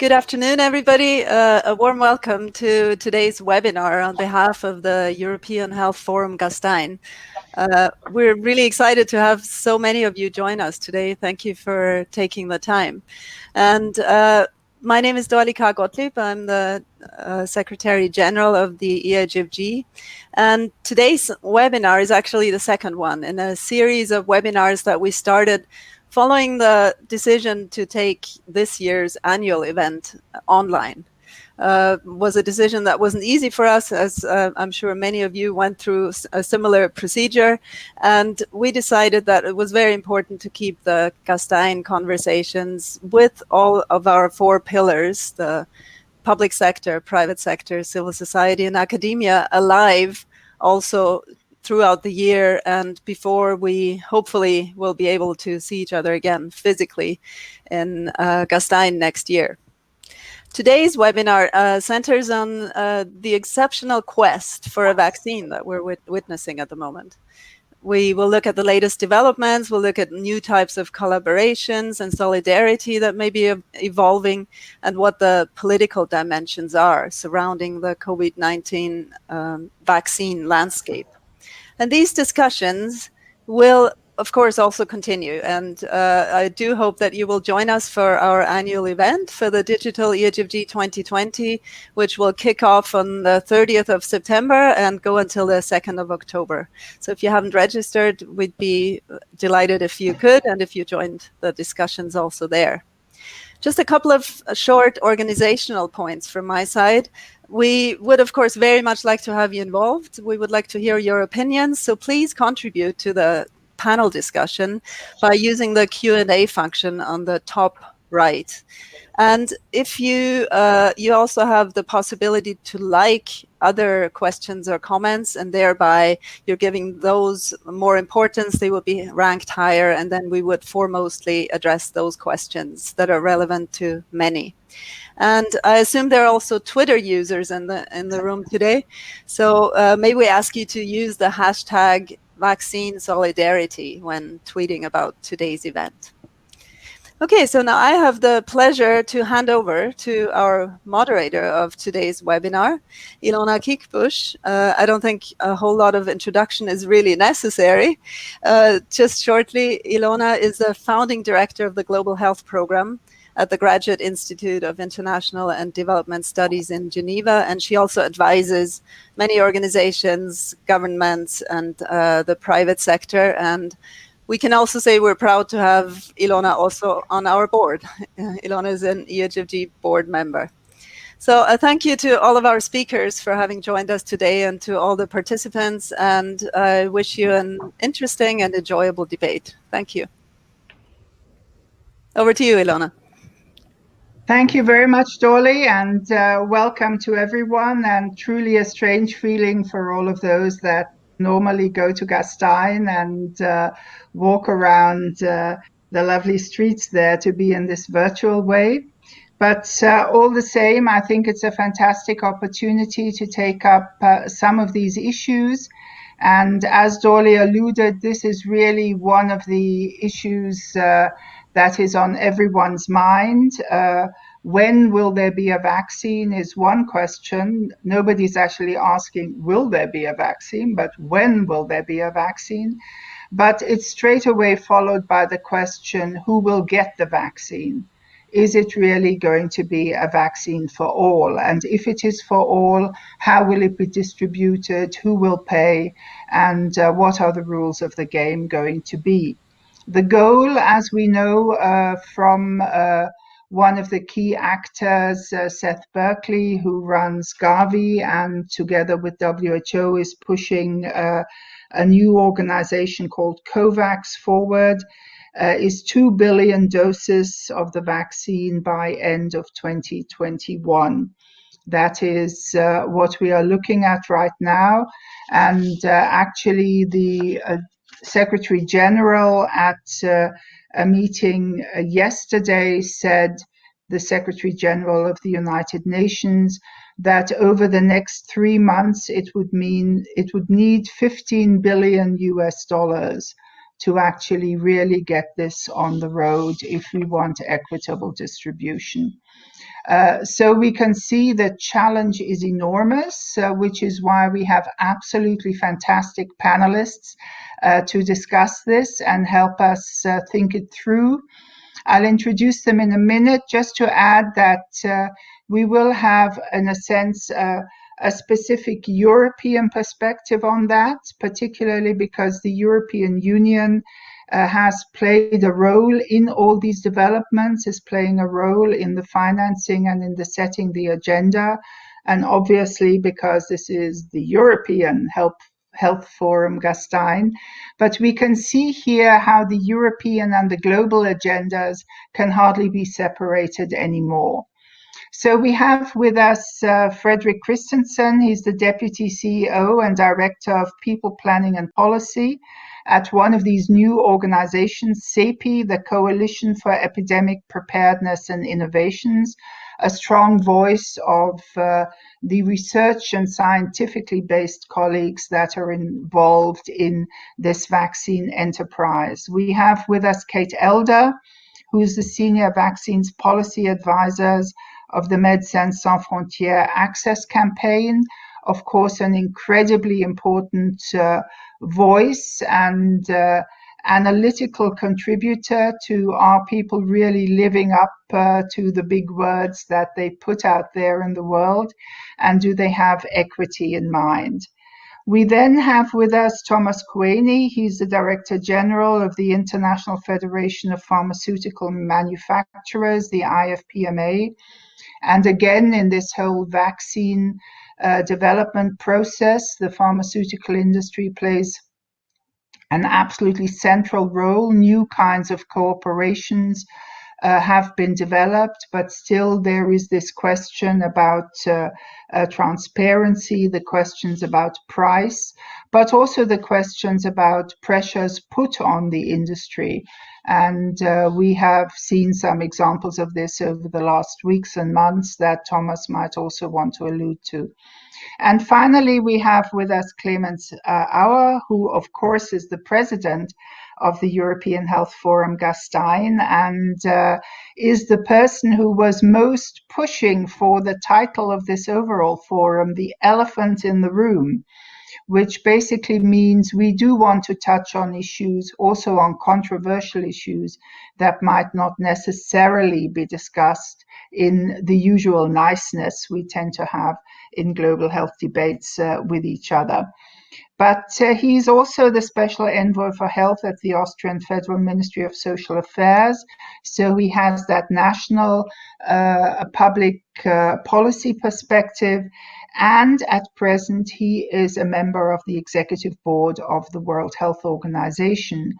Good afternoon, everybody. A warm welcome to today's webinar on behalf of the European Health Forum Gastein. We're really excited to have so many of you join us today. Thank you for taking the time. And my name is Dolika Gottlieb. I'm the Secretary General of the EHFG. And today's webinar is actually the second one in a series of webinars that we started following the decision to take this year's annual event online. Was a decision that wasn't easy for us, as I'm sure many of you went through a similar procedure. And we decided that it was very important to keep the Gastein conversations with all of our four pillars, the public sector, private sector, civil society, and academia, alive also throughout the year and before we hopefully will be able to see each other again physically in Gastein next year. Today's webinar centers on the exceptional quest for a vaccine that we're witnessing at the moment. We will look at the latest developments, we'll look at new types of collaborations and solidarity that may be evolving, and what the political dimensions are surrounding the COVID-19 vaccine landscape. And these discussions will, of course, also continue. And I do hope that you will join us for our annual event for the Digital EHFG 2020, which will kick off on the 30th of September and go until the 2nd of October. So if you haven't registered, we'd be delighted if you could, and if you joined the discussions also there. Just a couple of short organizational points from my side. We would, of course, very much like to have you involved. We would like to hear your opinions, so please contribute to the panel discussion by using the Q&A function on the top right. And if you also have the possibility to like other questions or comments, and thereby you're giving those more importance, they will be ranked higher, and then we would foremostly address those questions that are relevant to many. And I assume there are also Twitter users in the room today. So may we ask you to use the hashtag vaccine solidarity when tweeting about today's event. Okay, so now I have the pleasure to hand over to our moderator of today's webinar, Ilona Kickbusch. I don't think a whole lot of introduction is really necessary. Just shortly, Ilona is the founding director of the Global Health Program at the Graduate Institute of International and Development Studies in Geneva, and she also advises many organizations, governments, and the private sector. And we can also say we're proud to have Ilona also on our board. Ilona is an EHFG board member. So thank you to all of our speakers for having joined us today, and to all the participants, and I wish you an interesting and enjoyable debate. Thank you. Over to you, Ilona. Thank you very much, Dolly, and welcome to everyone, and truly a strange feeling for all of those that normally go to Gastein and walk around the lovely streets there, to be in this virtual way. But all the same, I think it's a fantastic opportunity to take up some of these issues. And as Dolly alluded, this is really one of the issues that is on everyone's mind. When will there be a vaccine is one question. Nobody's actually asking, will there be a vaccine, but when will there be a vaccine? But it's straight away followed by the question, who will get the vaccine? Is it really going to be a vaccine for all? And if it is for all, how will it be distributed? Who will pay? And what are the rules of the game going to be? The goal, as we know from one of the key actors, Seth Berkley, who runs Gavi and together with WHO is pushing a new organization called COVAX forward, is 2 billion doses of the vaccine by end of 2021. That is what we are looking at right now. And actually the Secretary General at a meeting yesterday said, the Secretary General of the United Nations, that over the next 3 months it would need $15 billion to actually really get this on the road if we want equitable distribution. So we can see the challenge is enormous, which is why we have absolutely fantastic panelists to discuss this and help us think it through. I'll introduce them in a minute, just to add that we will have, in a sense, a specific European perspective on that, particularly because the European Union has played a role in all these developments, is playing a role in the financing and in the setting the agenda. And obviously, because this is the European Health Forum Gastein, but we can see here how the European and the global agendas can hardly be separated anymore. So we have with us Frederik Kristensen. He's the Deputy CEO and Director of People Planning and Policy at one of these new organizations, CEPI, the Coalition for Epidemic Preparedness and Innovations, a strong voice of the research and scientifically based colleagues that are involved in this vaccine enterprise. We have with us Kate Elder, who's the Senior Vaccines Policy Advisors of the Médecins Sans Frontières Access Campaign, of course, an incredibly important voice and analytical contributor to our people really living up to the big words that they put out there in the world, and do they have equity in mind. We then have with us Thomas Kueni. He's the Director General of the International Federation of Pharmaceutical Manufacturers, the IFPMA. And again, in this whole vaccine development process, the pharmaceutical industry plays an absolutely central role. New kinds of cooperations have been developed, but still there is this question about transparency, the questions about price, but also the questions about pressures put on the industry. And we have seen some examples of this over the last weeks and months that Thomas might also want to allude to. And finally, we have with us Clemens Auer, who of course is the president of the European Health Forum Gastein, and is the person who was most pushing for the title of this overall forum, The Elephant in the Room, which basically means we do want to touch on issues, also on controversial issues that might not necessarily be discussed in the usual niceness we tend to have in global health debates with each other. But he's also the Special Envoy for Health at the Austrian Federal Ministry of Social Affairs. So he has that national public policy perspective. And at present, he is a member of the executive board of the World Health Organization.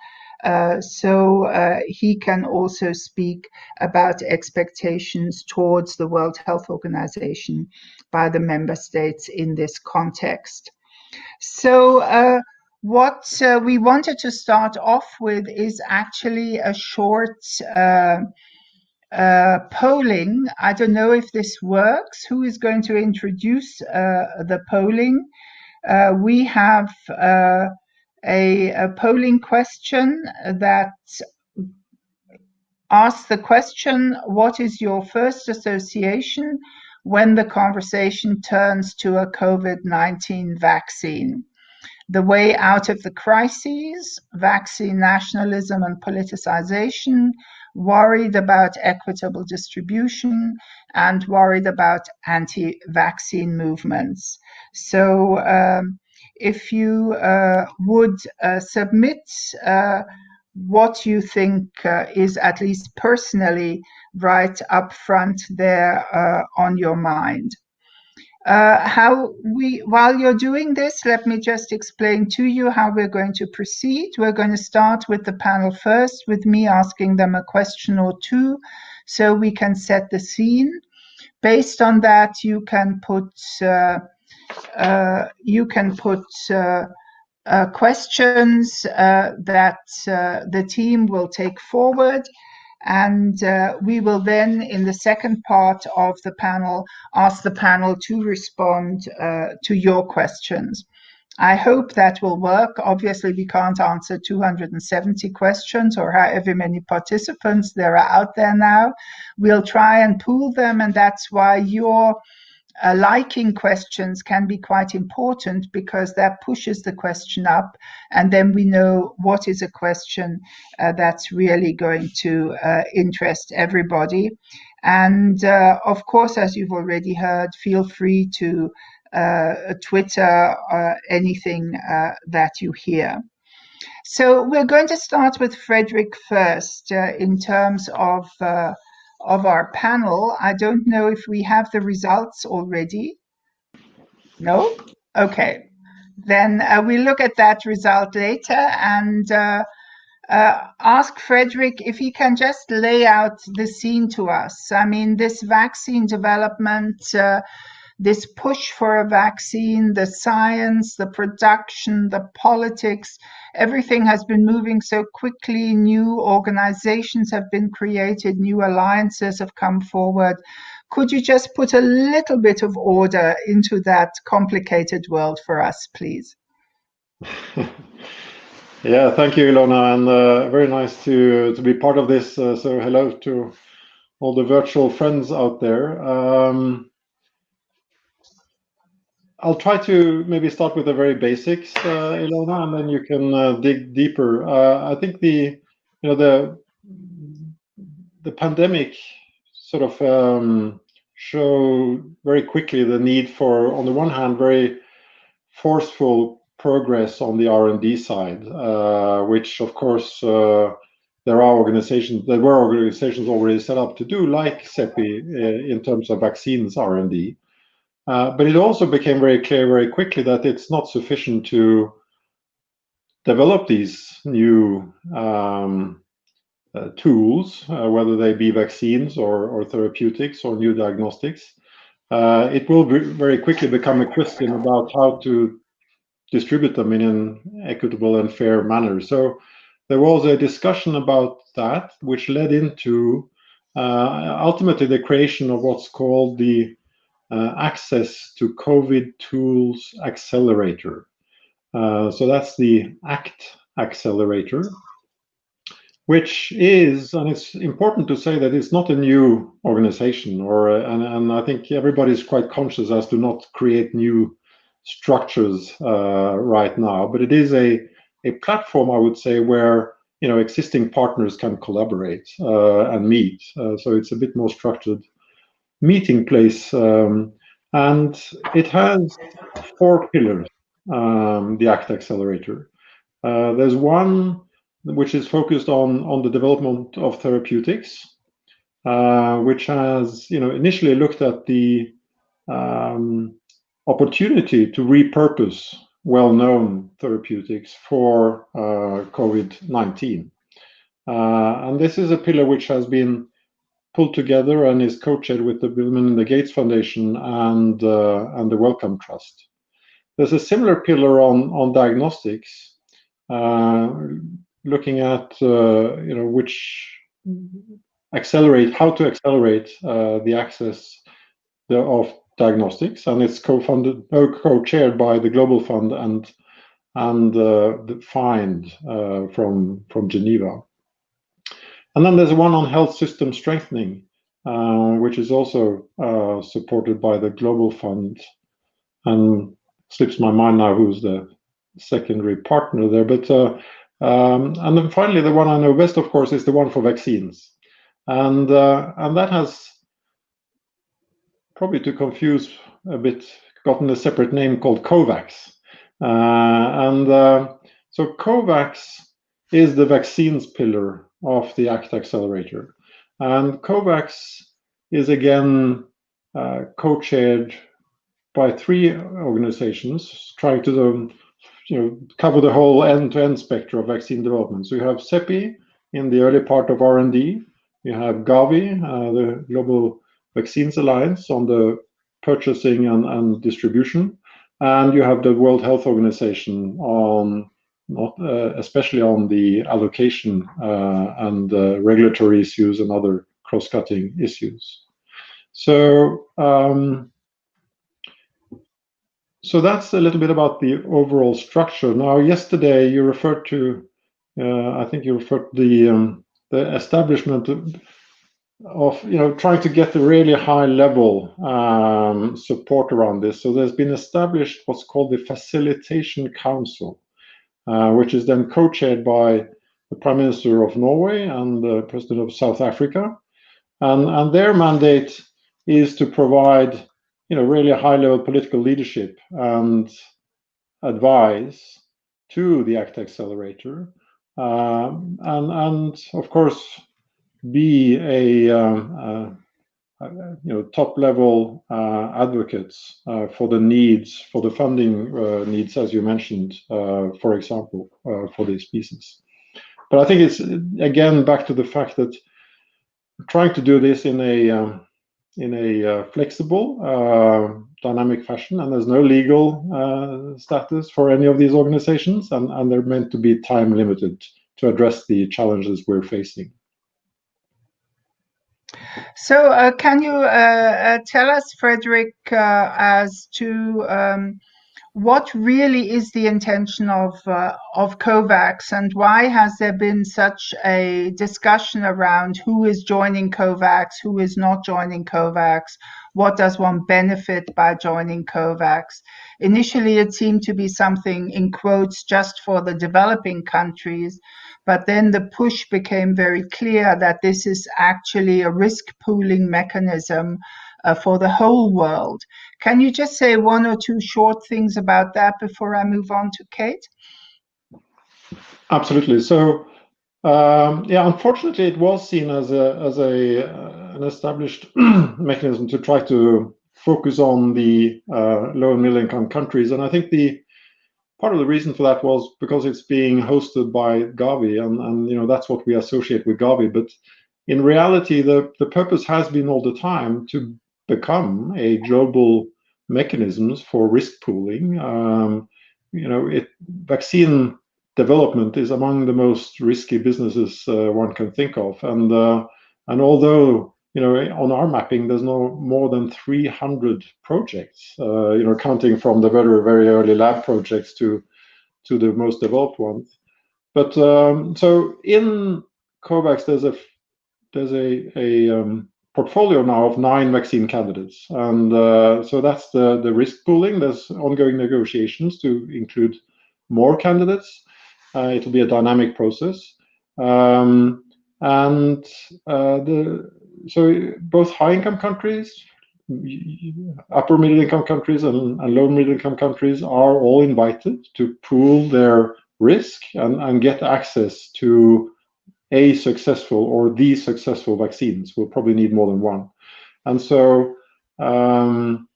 So he can also speak about expectations towards the World Health Organization by the member states in this context. So what we wanted to start off with is actually a short polling. I don't know if this works. Who is going to introduce the polling? We have a polling question that asks the question, what is your first association when the conversation turns to a COVID-19 vaccine? The way out of the crises, vaccine nationalism and politicization, worried about equitable distribution, and worried about anti-vaccine movements. So if you would submit what you think is at least personally right up front there on your mind. While you're doing this, let me just explain to you how we're going to proceed. We're going to start with the panel first, with me asking them a question or two, so we can set the scene. Based on that, you can put questions that the team will take forward. And we will then, in the second part of the panel, ask the panel to respond to your questions. I hope that will work. Obviously, we can't answer 270 questions or however many participants there are out there now. We'll try and pool them, and that's why your liking questions can be quite important, because that pushes the question up, and then we know what is a question that's really going to interest everybody. And of course, as you've already heard, feel free to Twitter anything that you hear. So we're going to start with Frederik first in terms of our panel. I don't know if we have the results already. No? Okay. Then we look at that result later and ask Frederik if he can just lay out the scene to us. I mean, this vaccine development, this push for a vaccine, the science, the production, the politics, everything has been moving so quickly. New organizations have been created, new alliances have come forward. Could you just put a little bit of order into that complicated world for us, please? Yeah, thank you, Ilona, and very nice to be part of this. So hello to all the virtual friends out there. I'll try to maybe start with the very basics, Ilona, and then you can dig deeper. I think the pandemic sort of showed very quickly the need for, on the one hand, very forceful progress on the R&D side, which of course there were organizations already set up to do, like CEPI, in terms of vaccines R&D. But it also became very clear very quickly that it's not sufficient to develop these new tools, whether they be vaccines or therapeutics or new diagnostics. It will very quickly become a question about how to distribute them in an equitable and fair manner. So there was a discussion about that, which led into ultimately the creation of what's called the Access to COVID Tools Accelerator. So that's the ACT Accelerator, which is, and it's important to say that it's not a new organization, and I think everybody's quite conscious as to not create new structures right now, but it is a platform, I would say, where existing partners can collaborate and meet. So it's a bit more structured meeting place, and it has 4 pillars. The ACT Accelerator. There's one which is focused on the development of therapeutics, which has initially looked at the opportunity to repurpose well-known therapeutics for COVID-19. And this is a pillar which has been pulled together and is co-chaired with the Bill and Melinda Gates Foundation and the Wellcome Trust. There's a similar pillar on diagnostics, looking at which how to accelerate the access of diagnostics, and it's co-chaired by the Global Fund and the FIND from Geneva. And then there's one on health system strengthening, which is also supported by the Global Fund, and slips my mind now who's the secondary partner there. But and then finally, the one I know best, of course, is the one for vaccines, and that has, probably to confuse a bit, gotten a separate name called COVAX. So COVAX is the vaccines pillar of the ACT Accelerator. And COVAX is again co-chaired by 3 organizations trying to cover the whole end-to-end spectrum of vaccine development. So you have CEPI in the early part of R&D, you have Gavi, the Global Vaccines Alliance, on the purchasing and distribution, and you have the World Health Organization on especially on the allocation and regulatory issues and other cross-cutting issues. So So that's a little bit about the overall structure. Now, yesterday you referred to, I think you referred to the establishment of trying to get a really high level support around this. So there's been established what's called the Facilitation Council, which is then co-chaired by the Prime Minister of Norway and the President of South Africa, and their mandate is to provide really high-level political leadership and advice to the ACT Accelerator, and of course be a top-level advocates for the needs, for the funding needs, as you mentioned, for example, for these pieces. But I think it's again back to the fact that trying to do this in a flexible, dynamic fashion, and there's no legal status for any of these organizations, and they're meant to be time limited to address the challenges we're facing. So can you tell us, Frederik, as to what really is the intention of COVAX, and why has there been such a discussion around who is joining COVAX, who is not joining COVAX? What does one benefit by joining COVAX? Initially, it seemed to be something, in quotes, just for the developing countries, but then the push became very clear that this is actually a risk pooling mechanism for the whole world. Can you just say one or two short things about that before I move on to Kate? Absolutely. So, unfortunately, it was seen as an established mechanism to try to focus on the low and middle income countries, and I think part of the reason for that was because it's being hosted by Gavi, and that's what we associate with Gavi. But in reality, the purpose has been all the time to become a global mechanisms for risk pooling. Vaccine development is among the most risky businesses one can think of, and although on our mapping there's no more than 300 projects, counting from the very, very early lab projects to the most developed ones. But so in COVAX there's a portfolio now of 9 vaccine candidates, and so that's the risk pooling. There's ongoing negotiations to include more candidates. It will be a dynamic process, so both high-income countries, upper middle-income countries, and low middle-income countries are all invited to pool their risk and get access to a successful or the successful vaccines. We'll probably need more than one. And so, and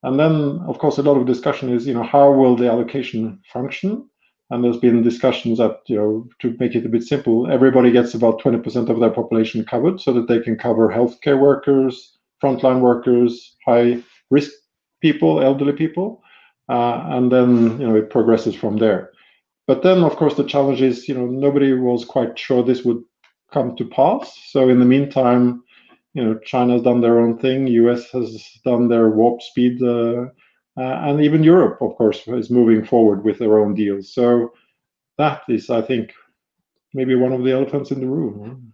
then, of course, a lot of discussion is, how will the allocation function? And there's been discussions that, to make it a bit simple, everybody gets about 20% of their population covered so that they can cover healthcare workers, frontline workers, high-risk people, elderly people, and then, it progresses from there. But then, of course, the challenge is, nobody was quite sure this would come to pass. So in the meantime, China's done their own thing, US has done their warp speed, and even Europe, of course, is moving forward with their own deals. So that is, I think, maybe one of the elephants in the room.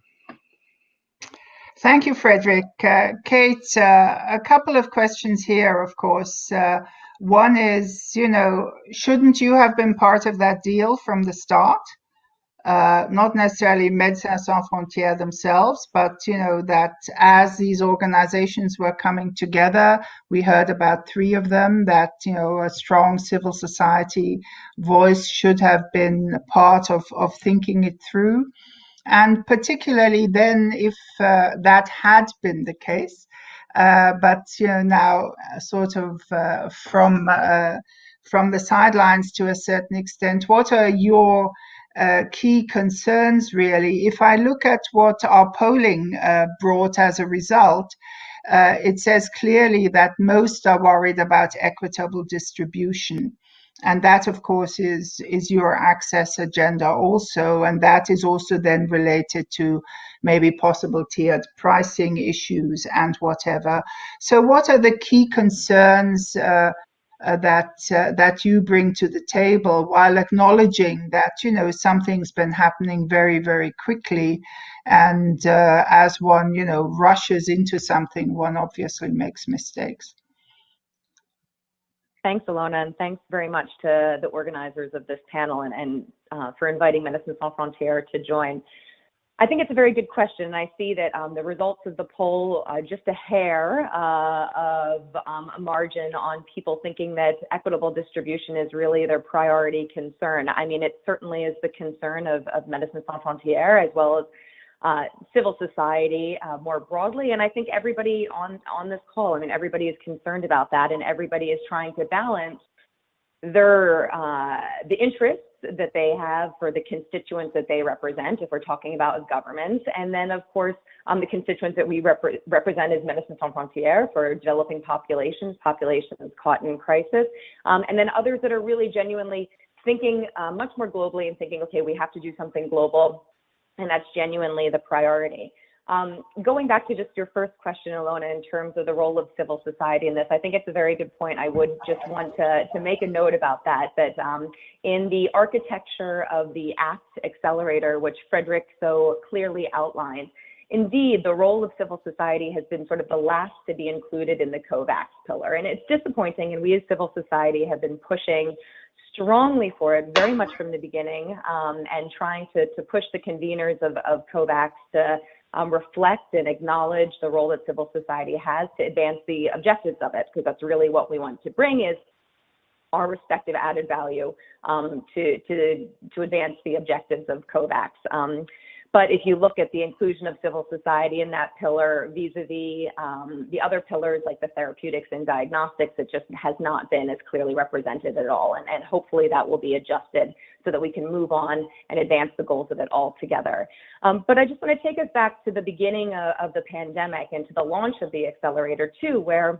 Thank you, Frederik. Kate, a couple of questions here, of course. One is, shouldn't you have been part of that deal from the start? Not necessarily Médecins Sans Frontières themselves, but that as these organizations were coming together, we heard about 3 of them, that a strong civil society voice should have been a part of thinking it through. And particularly then, if that had been the case, but now sort of from the sidelines to a certain extent, what are your key concerns, really? If I look at what our polling brought as a result, it says clearly that most are worried about equitable distribution. And that, of course, is your access agenda also. And that is also then related to maybe possible tiered pricing issues and whatever. So what are the key concerns that you bring to the table, while acknowledging that, you know, something's been happening very, very quickly. And as one, you know, rushes into something, one obviously makes mistakes. Thanks, Ilona, and thanks very much to the organizers of this panel and for inviting Médecins Sans Frontières to join. I think it's a very good question. I see that the results of the poll, just a hair of a margin on people thinking that equitable distribution is really their priority concern. I mean, it certainly is the concern of Médecins Sans Frontières, as well as civil society more broadly. And I think everybody on this call, I mean, everybody is concerned about that, and everybody is trying to balance their the interests that they have for the constituents that they represent, if we're talking about government, and then of course the constituents that we represent as Médecins Sans Frontières for developing populations caught in crisis, and then others that are really genuinely thinking much more globally and thinking, okay, we have to do something global, and that's genuinely the priority. Going back to just your first question, Ilona, in terms of the role of civil society in this, I think it's a very good point. I would just want to make a note about that in the architecture of the ACT accelerator, which Frederik so clearly outlined, indeed, the role of civil society has been sort of the last to be included in the COVAX pillar. And it's disappointing, and we as civil society have been pushing strongly for it very much from the beginning, and trying to push the conveners of COVAX to reflect and acknowledge the role that civil society has to advance the objectives of it, because that's really what we want to bring is our respective added value to advance the objectives of COVAX. But if you look at the inclusion of civil society in that pillar vis-a-vis the other pillars like the therapeutics and diagnostics, it just has not been as clearly represented at all. And hopefully that will be adjusted so that we can move on and advance the goals of it all together. But I just want to take us back to the beginning of the pandemic and to the launch of the accelerator too, where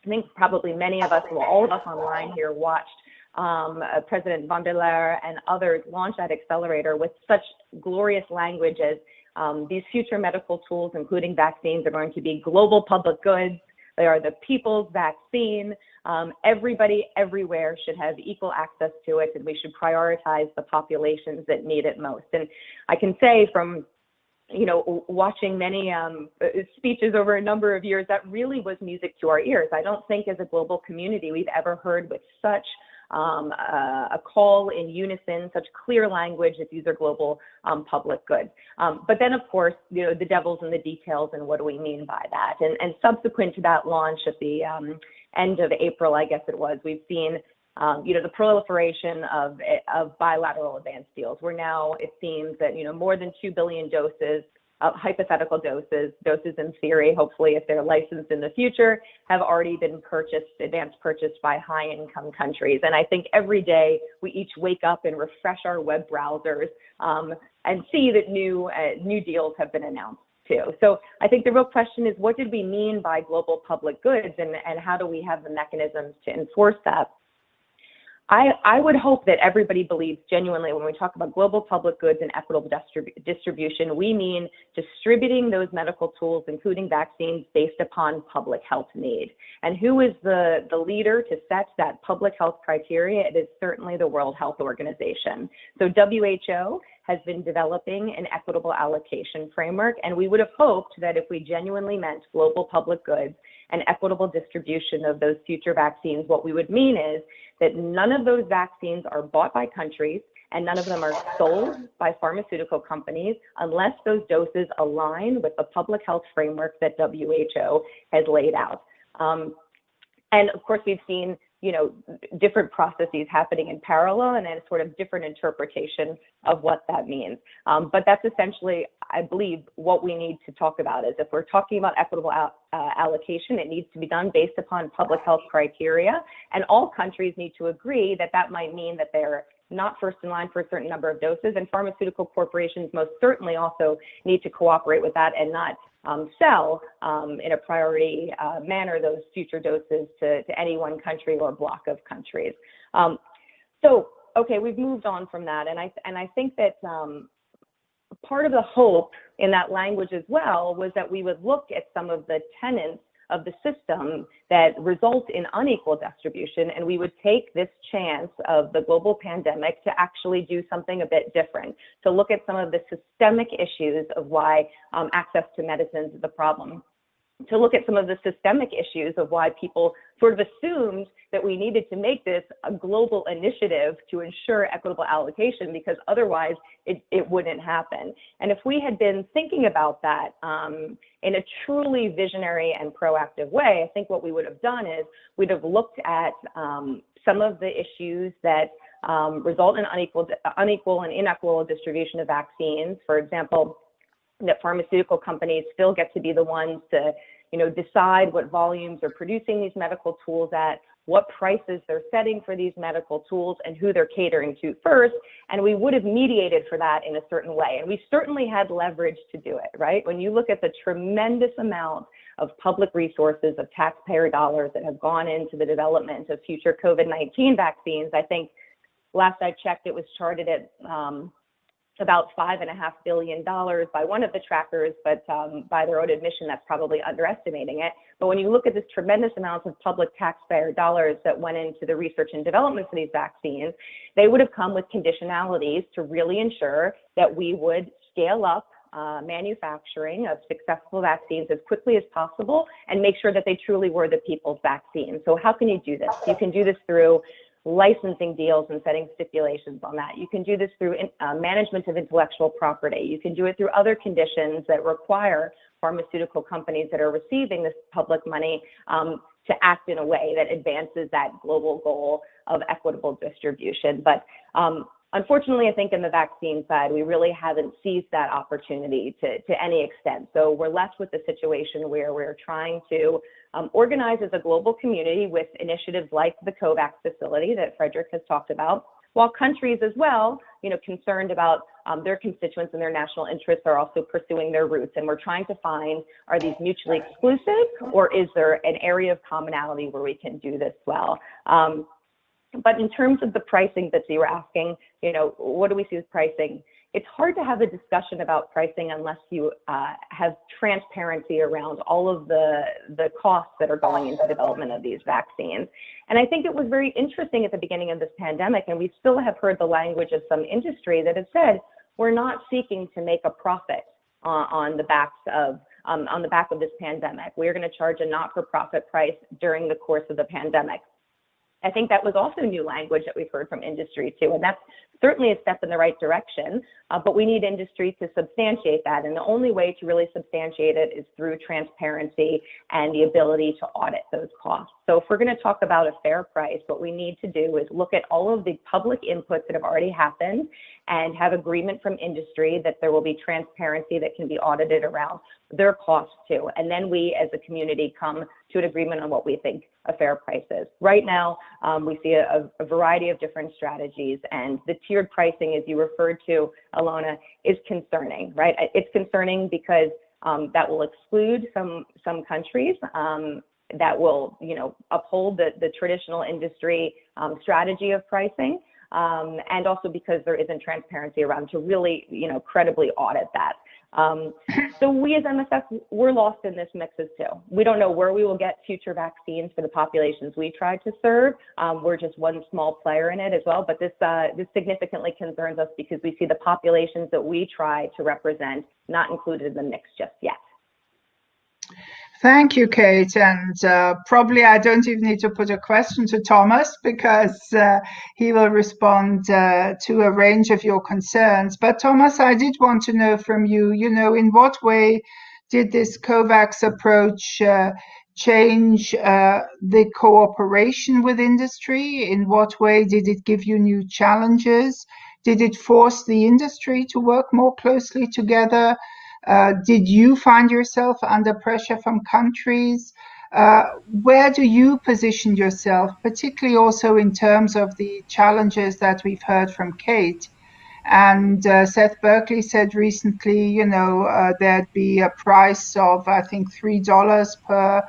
I think probably many of us, well, all of us online here watched President von der Leyen and others launch that accelerator with such glorious language as these future medical tools, including vaccines, are going to be global public goods. They are the people's vaccine. Everybody everywhere should have equal access to it, and we should prioritize the populations that need it most. And I can say from watching many speeches over a number of years, that really was music to our ears. I don't think as a global community we've ever heard with such a call in unison, such clear language that these are global public goods. But then, of course, the devil's in the details, and what do we mean by that? And subsequent to that launch at the end of April, I guess it was, we've seen the proliferation of bilateral advance deals. We're now, it seems that more than 2 billion doses, hypothetical doses in theory, hopefully if they're licensed in the future, have already been advanced purchased by high-income countries. And I think every day we each wake up and refresh our web browsers and see that new deals have been announced too. So I think the real question is, what did we mean by global public goods, and how do we have the mechanisms to enforce that? I would hope that everybody believes genuinely when we talk about global public goods and equitable distribution, we mean distributing those medical tools, including vaccines, based upon public health need. And who is the leader to set that public health criteria? It is certainly the World Health Organization. So WHO has been developing an equitable allocation framework, and we would have hoped that if we genuinely meant global public goods and equitable distribution of those future vaccines, what we would mean is that none of those vaccines are bought by countries and none of them are sold by pharmaceutical companies unless those doses align with the public health framework that WHO has laid out. And of course, we've seen different processes happening in parallel and then sort of different interpretation of what that means. But that's essentially, I believe, what we need to talk about is if we're talking about equitable allocation, it needs to be done based upon public health criteria. And all countries need to agree that that might mean that they're not first in line for a certain number of doses. And pharmaceutical corporations most certainly also need to cooperate with that and not sell in a priority manner those future doses to any one country or block of countries. So, okay, we've moved on from that, and I think that part of the hope in that language as well was that we would look at some of the tenets of the system that result in unequal distribution, and we would take this chance of the global pandemic to actually do something a bit different, to look at some of the systemic issues of why access to medicines is a problem, to look at some of the systemic issues of why people sort of assumed that we needed to make this a global initiative to ensure equitable allocation, because otherwise it wouldn't happen. And if we had been thinking about that in a truly visionary and proactive way, I think what we would have done is we'd have looked at some of the issues that result in unequal and inequitable distribution of vaccines. For example, that pharmaceutical companies still get to be the ones to, decide what volumes they're producing these medical tools at, what prices they're setting for these medical tools, and who they're catering to first. And we would have mediated for that in a certain way. And we certainly had leverage to do it, right? When you look at the tremendous amount of public resources, of taxpayer dollars that have gone into the development of future COVID-19 vaccines, I think last I checked, it was charted at about $5.5 billion by one of the trackers, but by their own admission, that's probably underestimating it. But when you look at this tremendous amounts of public taxpayer dollars that went into the research and development for these vaccines, they would have come with conditionalities to really ensure that we would scale up manufacturing of successful vaccines as quickly as possible and make sure that they truly were the people's vaccines. So how can you do this? You can do this through licensing deals and setting stipulations on that. You can do this through management of intellectual property. You can do it through other conditions that require pharmaceutical companies that are receiving this public money to act in a way that advances that global goal of equitable distribution. But unfortunately, I think in the vaccine side, we really haven't seized that opportunity to any extent. So we're left with the situation where we're trying to organize as a global community with initiatives like the COVAX facility that Frederik has talked about, while countries as well, concerned about their constituents and their national interests are also pursuing their routes. And we're trying to find, are these mutually exclusive, or is there an area of commonality where we can do this well? But in terms of the pricing that you were asking, what do we see with pricing? It's hard to have a discussion about pricing unless you have transparency around all of the costs that are going into development of these vaccines. And I think it was very interesting at the beginning of this pandemic, and we still have heard the language of some industry that has said, we're not seeking to make a profit on the back of this pandemic. We're going to charge a not-for-profit price during the course of the pandemic. I think that was also new language that we've heard from industry too, and that's certainly a step in the right direction, but we need industry to substantiate that, and the only way to really substantiate it is through transparency and the ability to audit those costs. So if we're going to talk about a fair price, what we need to do is look at all of the public inputs that have already happened and have agreement from industry that there will be transparency that can be audited around their costs too. And then we as a community come to an agreement on what we think a fair price is. Right now, we see a variety of different strategies, and the tiered pricing, as you referred to, Alona, is concerning, right? It's concerning because that will exclude some countries, that will, uphold the traditional industry strategy of pricing, and also because there isn't transparency around to really, credibly audit that. So we as MSF, we're lost in this mixes too. We don't know where we will get future vaccines for the populations we try to serve. We're just one small player in it as well, but this significantly concerns us because we see the populations that we try to represent not included in the mix just yet. Thank you, Kate. And probably I don't even need to put a question to Thomas because he will respond to a range of your concerns. But Thomas, I did want to know from you, in what way did this COVAX approach change the cooperation with industry? In what way did it give you new challenges? Did it force the industry to work more closely together? Did you find yourself under pressure from countries? Where do you position yourself, particularly also in terms of the challenges that we've heard from Kate? And Seth Berkley said recently, there'd be a price of, I think, $3 per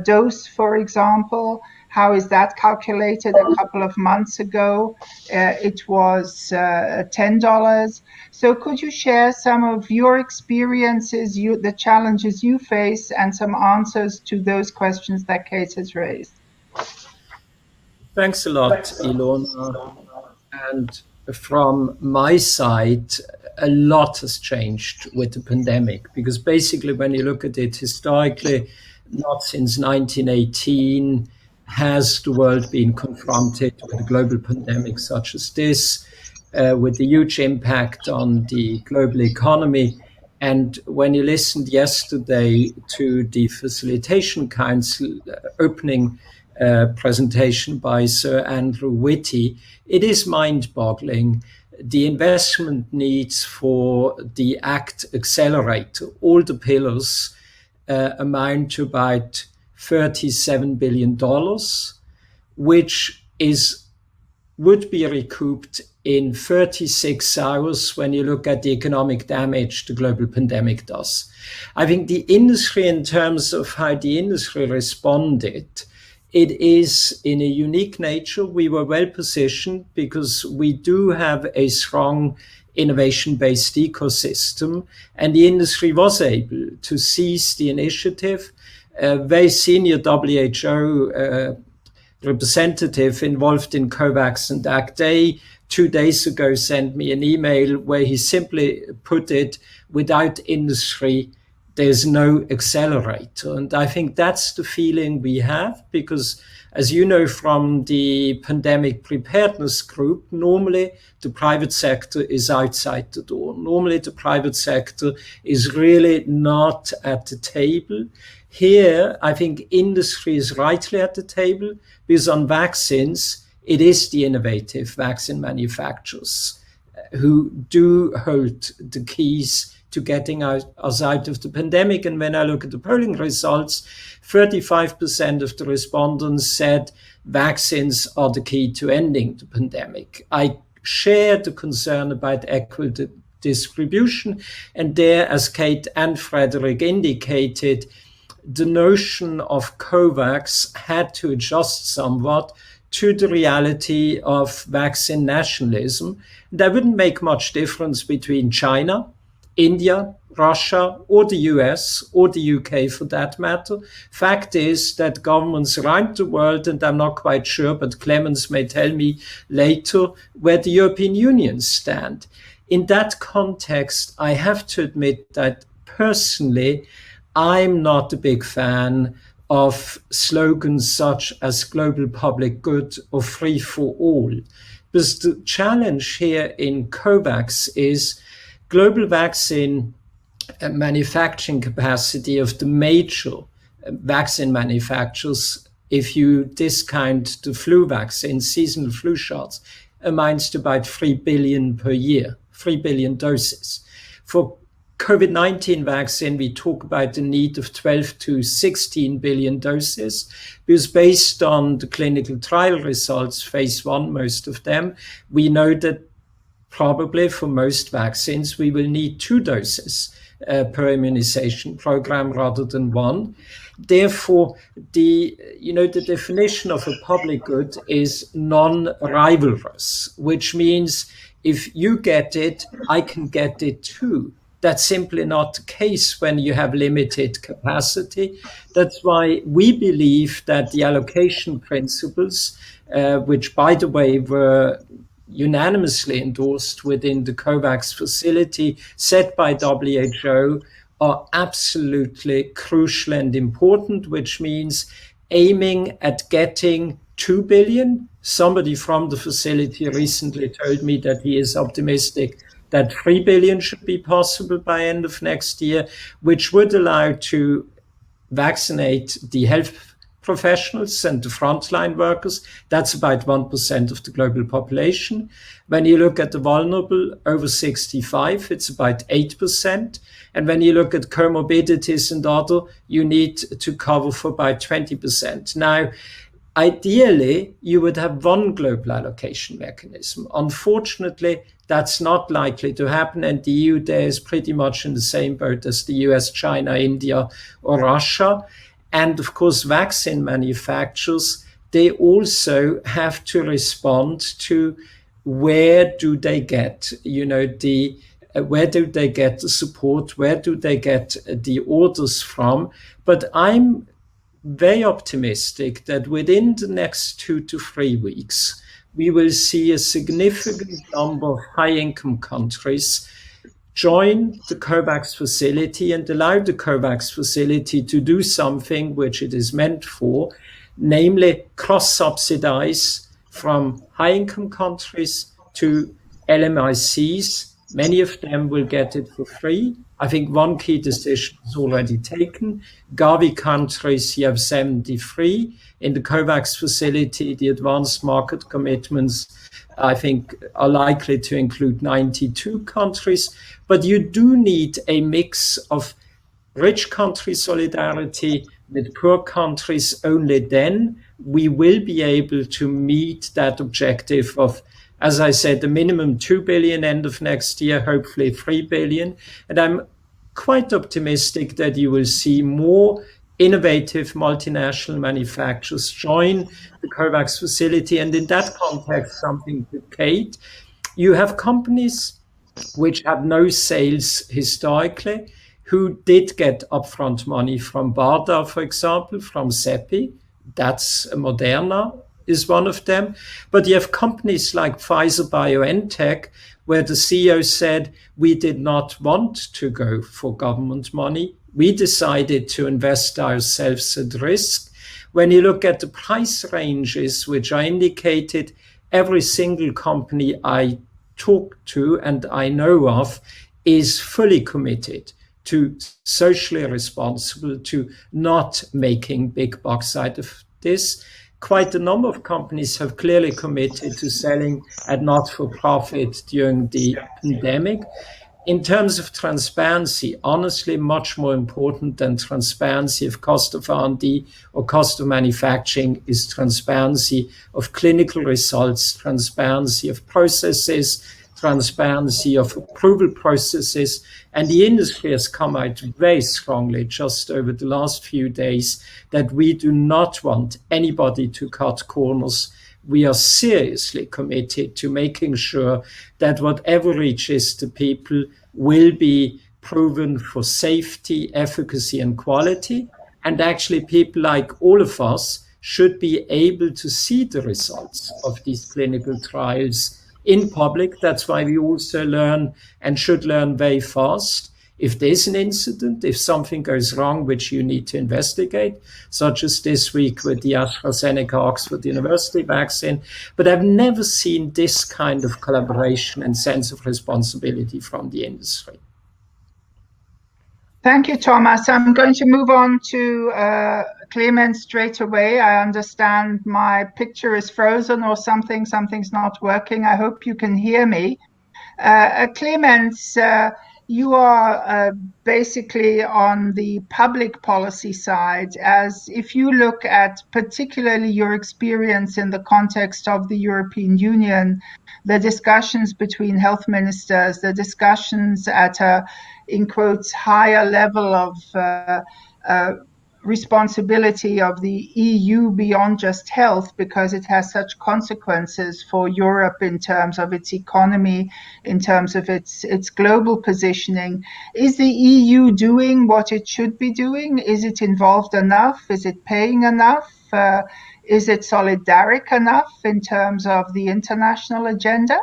dose, for example? How is that calculated? A couple of months ago, it was $10. So could you share some of your experiences, the challenges you face, and some answers to those questions that Kate has raised? Thanks a lot, Ilona. And from my side, a lot has changed with the pandemic, because basically when you look at it historically, not since 1918 has the world been confronted with a global pandemic such as this, with a huge impact on the global economy. And when you listened yesterday to the Facilitation Council opening presentation by Sir Andrew Whitty, it is mind-boggling. The investment needs for the ACT Accelerator, all the pillars, amount to about $37 billion, which would be recouped in 36 hours when you look at the economic damage the global pandemic does. I think the industry, in terms of how the industry responded, it is in a unique nature. We were well positioned because we do have a strong innovation-based ecosystem, and the industry was able to seize the initiative. A very senior WHO representative involved in COVAX and ACT 2 days ago sent me an email where he simply put it, without industry, there's no accelerator. And I think that's the feeling we have, because as you know from the pandemic preparedness group, normally the private sector is outside the door. Normally the private sector is really not at the table. Here, I think industry is rightly at the table, because on vaccines, it is the innovative vaccine manufacturers who do hold the keys to getting us out of the pandemic. And when I look at the polling results, 35% of the respondents said vaccines are the key to ending the pandemic. I share the concern about equitable distribution. And there, as Kate and Frederik indicated, the notion of COVAX had to adjust somewhat to the reality of vaccine nationalism. That wouldn't make much difference between China, India, Russia, or the US, or the UK for that matter. Fact is that governments around the world, and I'm not quite sure, but Clemens may tell me later, where the European Union stand. In that context, I have to admit that personally, I'm not a big fan of slogans such as global public good or free for all. Because the challenge here in COVAX is global vaccine manufacturing capacity of the major vaccine manufacturers, if you discount the flu vaccine, seasonal flu shots, amounts to about 3 billion per year, 3 billion doses. For COVID-19 vaccine, we talk about the need of 12 to 16 billion doses, because based on the clinical trial results, phase 1, most of them, we know that probably for most vaccines, we will need 2 doses per immunization program rather than 1. Therefore, the definition of a public good is non-rivalrous, which means if you get it, I can get it too. That's simply not the case when you have limited capacity. That's why we believe that the allocation principles, which, by the way, were unanimously endorsed within the COVAX facility set by WHO, are absolutely crucial and important, which means aiming at getting 2 billion. Somebody from the facility recently told me that he is optimistic that 3 billion should be possible by end of next year, which would allow to vaccinate the health professionals and the frontline workers. That's about 1% of the global population. When you look at the vulnerable over 65, it's about 8%. And when you look at comorbidities and other, you need to cover for about 20%. Now, ideally, you would have one global allocation mechanism. Unfortunately, that's not likely to happen, and the EU there is pretty much in the same boat as the US, China, India, or Russia. And of course, vaccine manufacturers, they also have to respond to where do they get, where do they get the support, where do they get the orders from. But I'm very optimistic that within the next 2 to 3 weeks, we will see a significant number of high-income countries join the COVAX facility and allow the COVAX facility to do something which it is meant for, namely cross-subsidize from high-income countries to LMICs. Many of them will get it for free. I think one key decision is already taken. Gavi countries, you have 73. In the COVAX facility, the advanced market commitments, I think, are likely to include 92 countries. But you do need a mix of rich country solidarity with poor countries. Only then we will be able to meet that objective of, as I said, the minimum 2 billion end of next year, hopefully 3 billion. And I'm quite optimistic that you will see more innovative multinational manufacturers join the COVAX facility. And in that context, something to Kate, you have companies which have no sales historically, who did get upfront money from BARDA, for example, from CEPI. That's Moderna is one of them. But you have companies like Pfizer BioNTech, where the CEO said, we did not want to go for government money. We decided to invest ourselves at risk. When you look at the price ranges, which I indicated, every single company I talk to and I know of is fully committed to socially responsible, to not making big bucks out of this. Quite a number of companies have clearly committed to selling at not-for-profit during the pandemic. In terms of transparency, honestly, much more important than transparency of cost of R&D or cost of manufacturing is transparency of clinical results, transparency of processes, transparency of approval processes. And the industry has come out very strongly just over the last few days that we do not want anybody to cut corners. We are seriously committed to making sure that whatever reaches the people will be proven for safety, efficacy, and quality. And actually, people like all of us should be able to see the results of these clinical trials in public. That's why we also learn and should learn very fast. If there's an incident, if something goes wrong, which you need to investigate, such as this week with the AstraZeneca Oxford University vaccine. But I've never seen this kind of collaboration and sense of responsibility from the industry. Thank you, Thomas. I'm going to move on to Clemens straight away. I understand my picture is frozen or something's not working. I hope you can hear me. Clemens, you are basically on the public policy side, as if you look at particularly your experience in the context of the European Union, the discussions between health ministers, the discussions at a, in quotes, higher level of responsibility of the EU beyond just health, because it has such consequences for Europe in terms of its economy, in terms of its global positioning. Is the EU doing what it should be doing? Is it involved enough? Is it paying enough? Is it solidaric enough in terms of the international agenda?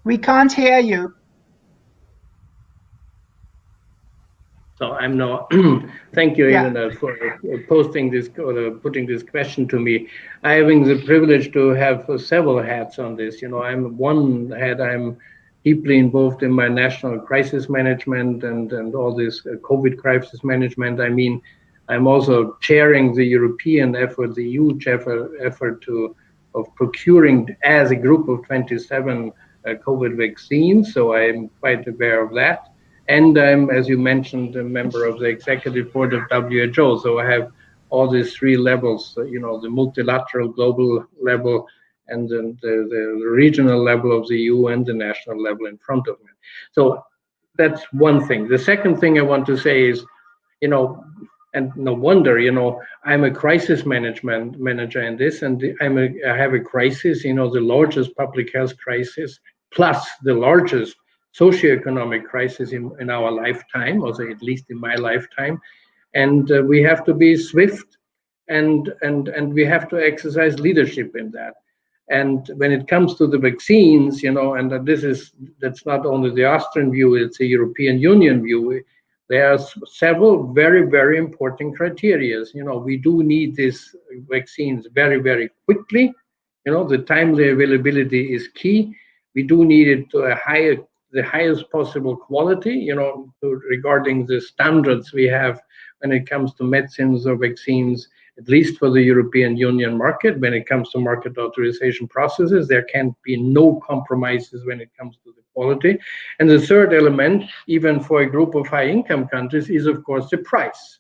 We can't hear you. So I'm now, thank you, Elena, for posting this or putting this question to me. I'm having the privilege to have several hats on this. You know, I'm one hat, I'm deeply involved in my national crisis management and all this COVID crisis management. I mean, I'm also chairing the European effort, the huge effort of procuring as a group of 27 COVID vaccines. So I'm quite aware of that. And I'm, as you mentioned, a member of the executive board of WHO. So I have all these three levels, you know, the multilateral global level, and the regional level of the EU and the national level in front of me. So that's one thing. The second thing I want to say is, and no wonder, I'm a crisis management manager in this, and I have a crisis, the largest public health crisis, plus the largest socioeconomic crisis in our lifetime, or at least in my lifetime, and we have to be swift, and we have to exercise leadership in that. And when it comes to the vaccines, and that's not only the Austrian view, it's a European Union view. There are several very, very important criteria. We do need these vaccines very, very quickly. The timely availability is key. We do need it to the highest possible quality, regarding the standards we have when it comes to medicines or vaccines, at least for the European Union market. When it comes to market authorization processes, there can be no compromises when it comes to the quality. And the third element, even for a group of high-income countries, is of course the price.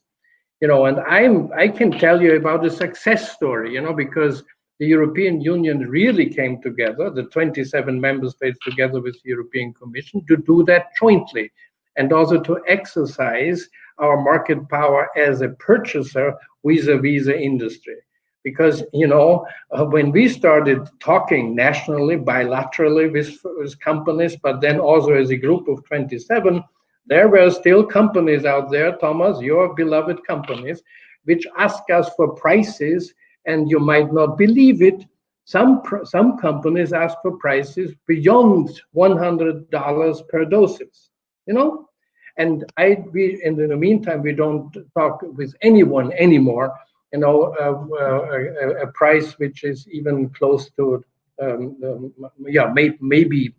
And I can tell you about a success story, because the European Union really came together, the 27 member states together with the European Commission, to do that jointly, and also to exercise our market power as a purchaser vis-a-vis the industry. Because, when we started talking nationally, bilaterally with companies, but then also as a group of 27, there were still companies out there, Thomas, your beloved companies, which ask us for prices, and you might not believe it, some companies ask for prices beyond $100 per doses, And in the meantime, we don't talk with anyone anymore, a price which is even close to, maybe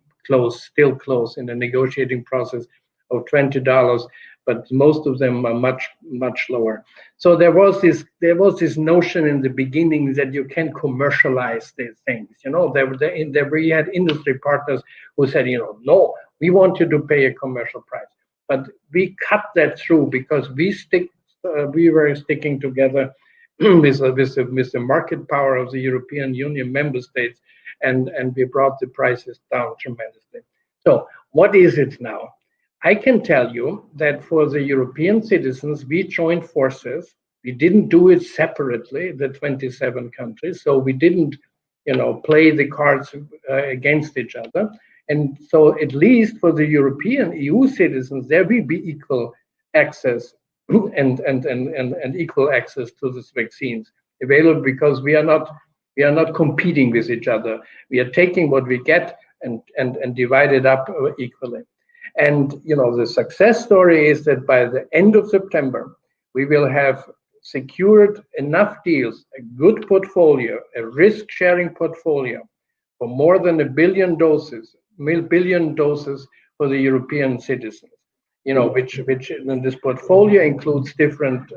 still close in the negotiating process of $20, but most of them are much, much lower. So there was this notion in the beginning that you can commercialize these things. We had industry partners who said, no, we want you to pay a commercial price. But we cut that through because we were sticking together with the market power of the European Union member states, and we brought the prices down tremendously. So what is it now? I can tell you that for the European citizens, we joined forces. We didn't do it separately, the 27 countries. So we didn't, play the cards against each other. And so at least for the European EU citizens, there will be equal access and equal access to these vaccines available, because we are not competing with each other. We are taking what we get and divide it up equally. And the success story is that by the end of September, we will have secured enough deals, a good portfolio, a risk-sharing portfolio for more than 1 billion doses for the European citizens. Which in this portfolio includes different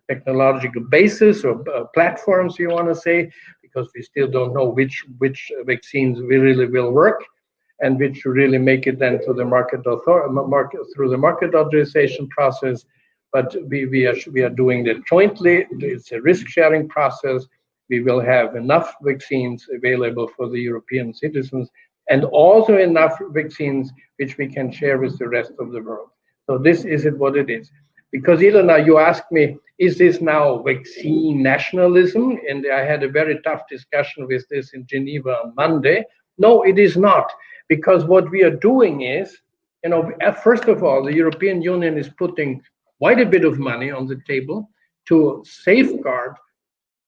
technological bases or platforms, you want to say, because we still don't know which vaccines really will work, and which really make it then to the through the market authorization process. But we are doing that jointly. It's a risk-sharing process. We will have enough vaccines available for the European citizens, and also enough vaccines which we can share with the rest of the world. So this is what it is. Because Ilona, you asked me, is this now vaccine nationalism? And I had a very tough discussion with this in Geneva on Monday. No, it is not. Because what we are doing is, first of all, the European Union is putting quite a bit of money on the table to safeguard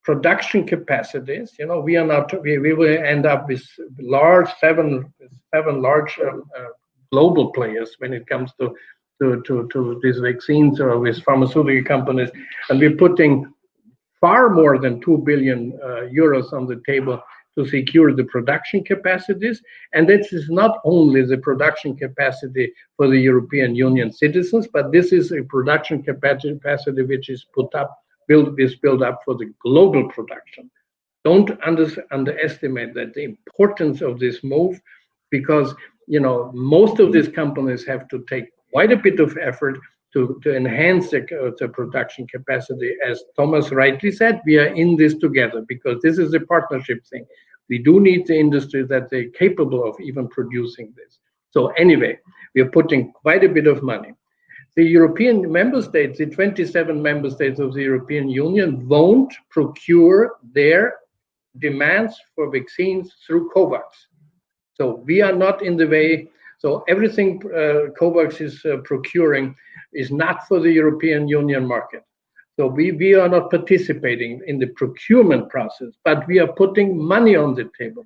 production capacities. We will end up with seven large global players when it comes to these vaccines, or with pharmaceutical companies, and we're putting far more than 2 billion euros on the table to secure the production capacities. And this is not only the production capacity for the European Union citizens, but this is a production capacity which is built up for the global production. Don't underestimate that the importance of this move, because most of these companies have to take quite a bit of effort to enhance the production capacity. As Thomas rightly said, we are in this together, because this is a partnership thing. We do need the industry that they're capable of even producing this. So anyway, we are putting quite a bit of money. The European member states, the 27 member states of the European Union, won't procure their demands for vaccines through COVAX. So we are not in the way. So everything COVAX is procuring is not for the European Union market. So we are not participating in the procurement process, but we are putting money on the table.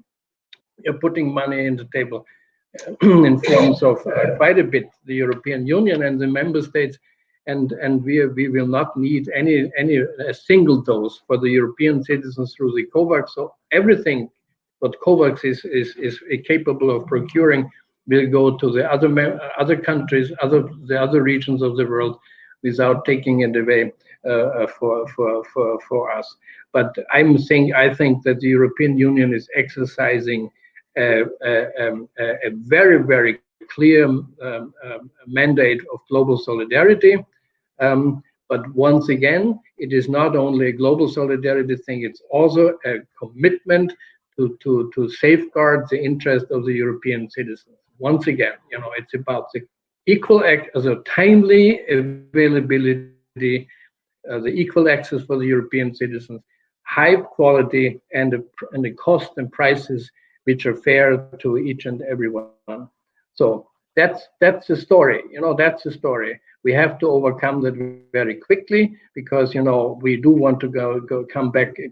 We are putting money in the table in forms of quite a bit, the European Union and the member states, and we will not need any a single dose for the European citizens through the COVAX. So everything what COVAX is capable of procuring will go to the other countries, the other regions of the world, without taking it away for us. But I think that the European Union is exercising a very, very clear mandate of global solidarity. But once again, it is not only a global solidarity thing, it's also a commitment to safeguard the interest of the European citizens. Once again, it's about the equal as a timely availability, the equal access for the European citizens, high quality, and the cost and prices which are fair to each and everyone. So that's the story. That's the story. We have to overcome that very quickly because we do want to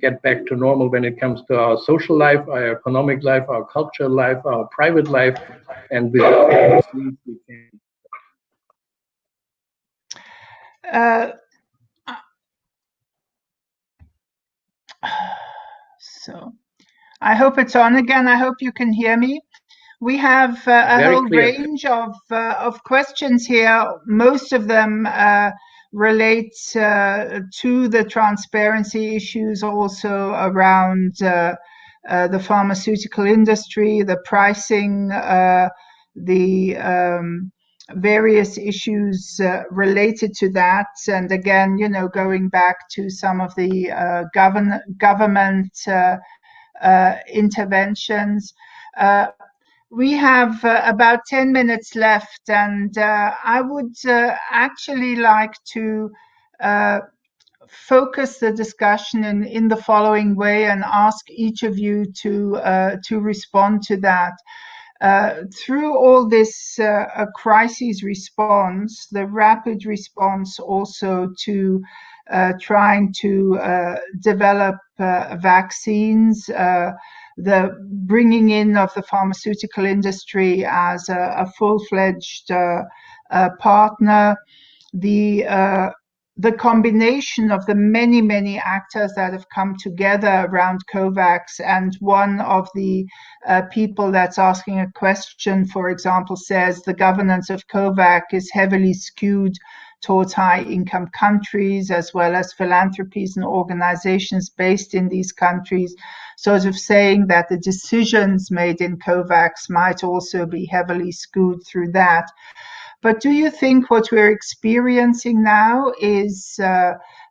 get back to normal when it comes to our social life, our economic life, our cultural life, our private life, and with we can. So I hope it's on again. I hope you can hear me. We have a whole range of questions here. Most of them relate to the transparency issues, also around the pharmaceutical industry, the pricing, the various issues related to that. And again, going back to some of the government interventions. We have about 10 minutes left, and I would actually like to focus the discussion in the following way and ask each of you to respond to that. Through all this crisis response, the rapid response also to trying to develop vaccines, the bringing in of the pharmaceutical industry as a full-fledged partner, the combination of the many actors that have come together around COVAX. And one of the people that's asking a question, for example, says the governance of COVAX is heavily skewed towards high-income countries, as well as philanthropies and organizations based in these countries, sort of saying that the decisions made in COVAX might also be heavily skewed through that. But do you think what we're experiencing now is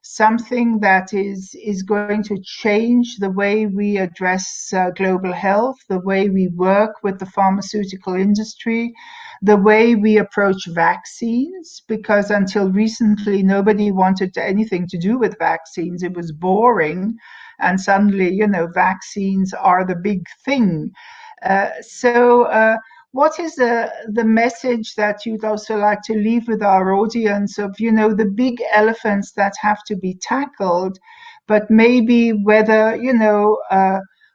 something that is going to change the way we address global health, the way we work with the pharmaceutical industry, the way we approach vaccines? Because until recently, nobody wanted anything to do with vaccines. It was boring. And suddenly, vaccines are the big thing. What is the message that you'd also like to leave with our audience of, the big elephants that have to be tackled, but maybe whether,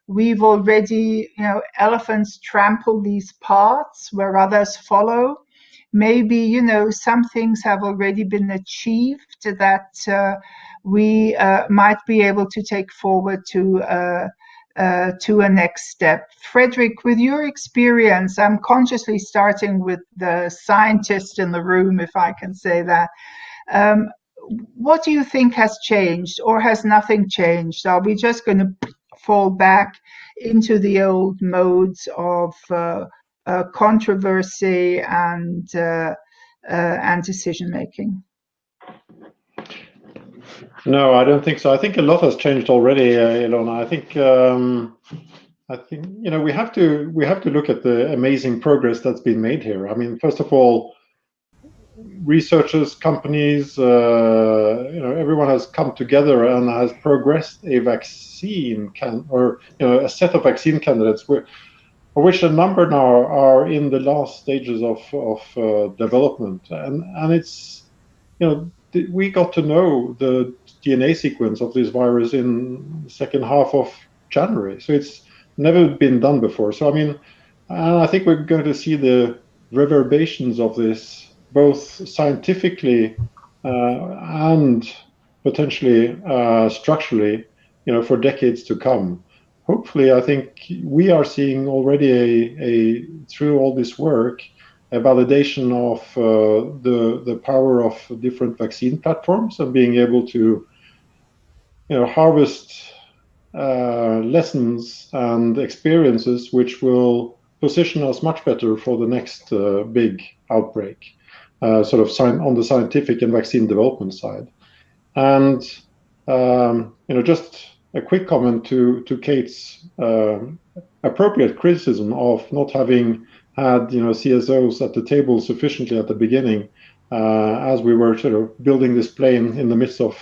we've already, elephants trample these paths where others follow. Maybe, some things have already been achieved that we might be able to take forward to a next step. Frederik, with your experience, I'm consciously starting with the scientist in the room, if I can say that. What do you think has changed, or has nothing changed? Are we just going to fall back into the old modes of controversy and decision making? No, I don't think so. I think a lot has changed already, Ilona. I think I think we have to look at the amazing progress that's been made here. I mean, first of all, researchers, companies, everyone has come together and has progressed a vaccine a set of vaccine candidates, for which a number now are in the last stages of development, and it's we got to know the DNA sequence of this virus in the second half of January, so it's never been done before. So I think we're going to see the reverberations of this both scientifically and potentially structurally, for decades to come. Hopefully, I think we are seeing already through all this work a validation of the power of different vaccine platforms and being able to harvest lessons and experiences which will position us much better for the next big outbreak, on the scientific and vaccine development side. And just a quick comment to Kate's appropriate criticism of not having had CSOs at the table sufficiently at the beginning, as we were sort of building this plane in the midst of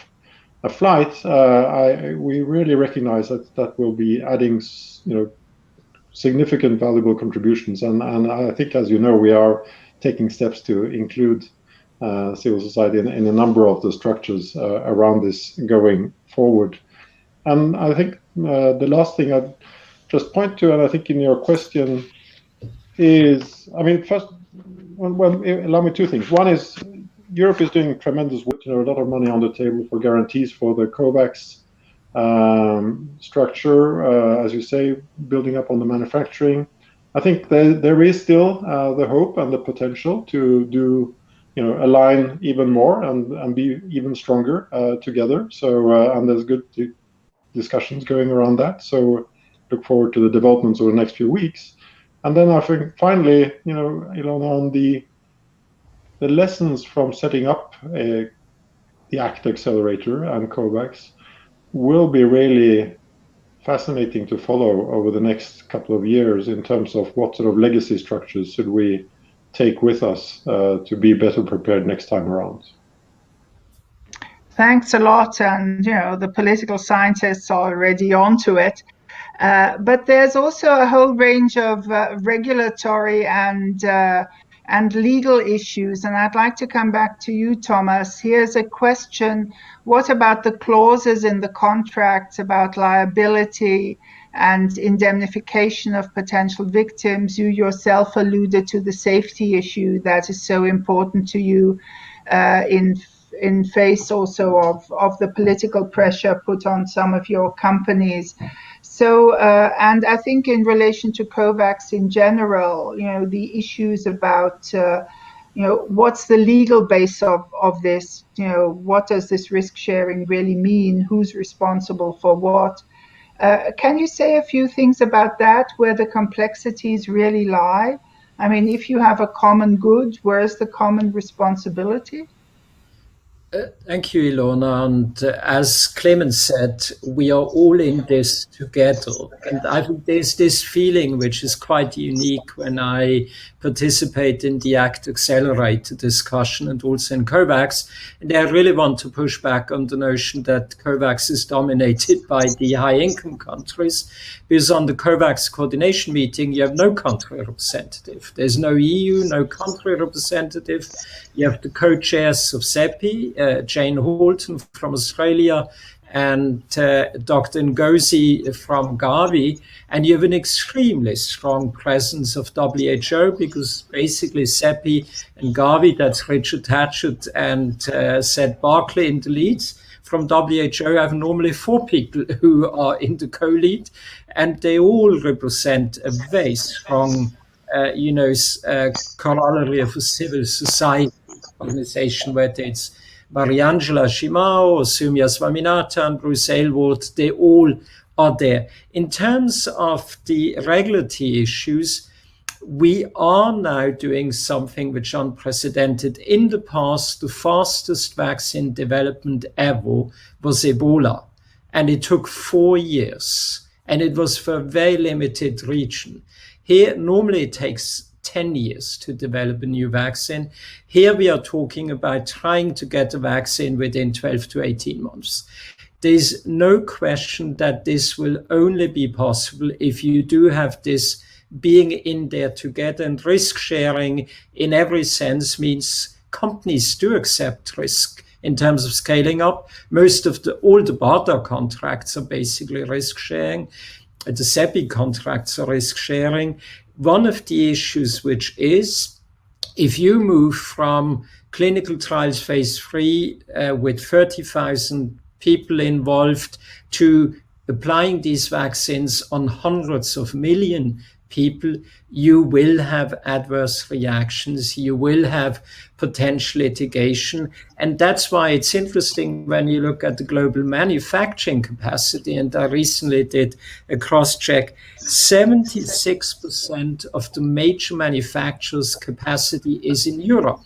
a flight. We really recognize that will be adding significant valuable contributions, and I think, as you know, we are taking steps to include civil society in a number of the structures around this going forward. And I think the last thing I'd just point to, and I think in your question, is, first, allow me two things. One is Europe is doing tremendous work, a lot of money on the table for guarantees for the COVAX structure, as you say, building up on the manufacturing. I think there is still the hope and the potential to do, align even more and be even stronger together. So, and there's good discussions going around that. So look forward to the developments over the next few weeks. And then I think finally, Ilona, on the lessons from setting up the ACT Accelerator and COVAX will be really fascinating to follow over the next couple of years in terms of what sort of legacy structures should we take with us to be better prepared next time around. Thanks a lot. And, the political scientists are already onto it. But there's also a whole range of regulatory and legal issues. And I'd like to come back to you, Thomas. Here's a question. What about the clauses in the contracts about liability and indemnification of potential victims? You yourself alluded to the safety issue that is so important to you in face also of the political pressure put on some of your companies. So, and I think in relation to COVAX in general, the issues about, what's the legal base of this? What does this risk sharing really mean? Who's responsible for what? Can you say a few things about that, where the complexities really lie? If you have a common good, where's the common responsibility? Thank you, Ilona. And as Clemens said, we are all in this together. And I think there's this feeling which is quite unique when I participate in the ACT Accelerator discussion and also in COVAX. And I really want to push back on the notion that COVAX is dominated by the high-income countries, because on the COVAX coordination meeting, you have no country representative. There's no EU, no country representative. You have the co-chairs of CEPI, Jane Halton from Australia, and Dr. Ngozi from Gavi, and you have an extremely strong presence of WHO, because basically CEPI and Gavi, that's Richard Hatchett and Seth Barkley in the leads. From WHO, I have normally 4 people who are in the co-lead, and they all represent a very strong, corollary of a civil society organization, whether it's Mariangela Shimao, Sumya Swaminathan, Bruce Aylward, they all are there. In terms of the regulatory issues, we are now doing something which is unprecedented. In the past, the fastest vaccine development ever was Ebola, and it took 4 years. and it was for a very limited region. Here, normally it takes 10 years to develop a new vaccine. Here we are talking about trying to get a vaccine within 12 to 18 months. There's no question that this will only be possible if you do have this being in there together, and risk sharing in every sense means companies do accept risk in terms of scaling up. All the BARDA contracts are basically risk sharing. The CEPI contracts are risk sharing. One of the issues which is, if you move from clinical trials phase 3 with 30,000 people involved to applying these vaccines on hundreds of million people, you will have adverse reactions, you will have potential litigation. And that's why it's interesting when you look at the global manufacturing capacity, and I recently did a cross-check, 76% of the major manufacturers' capacity is in Europe.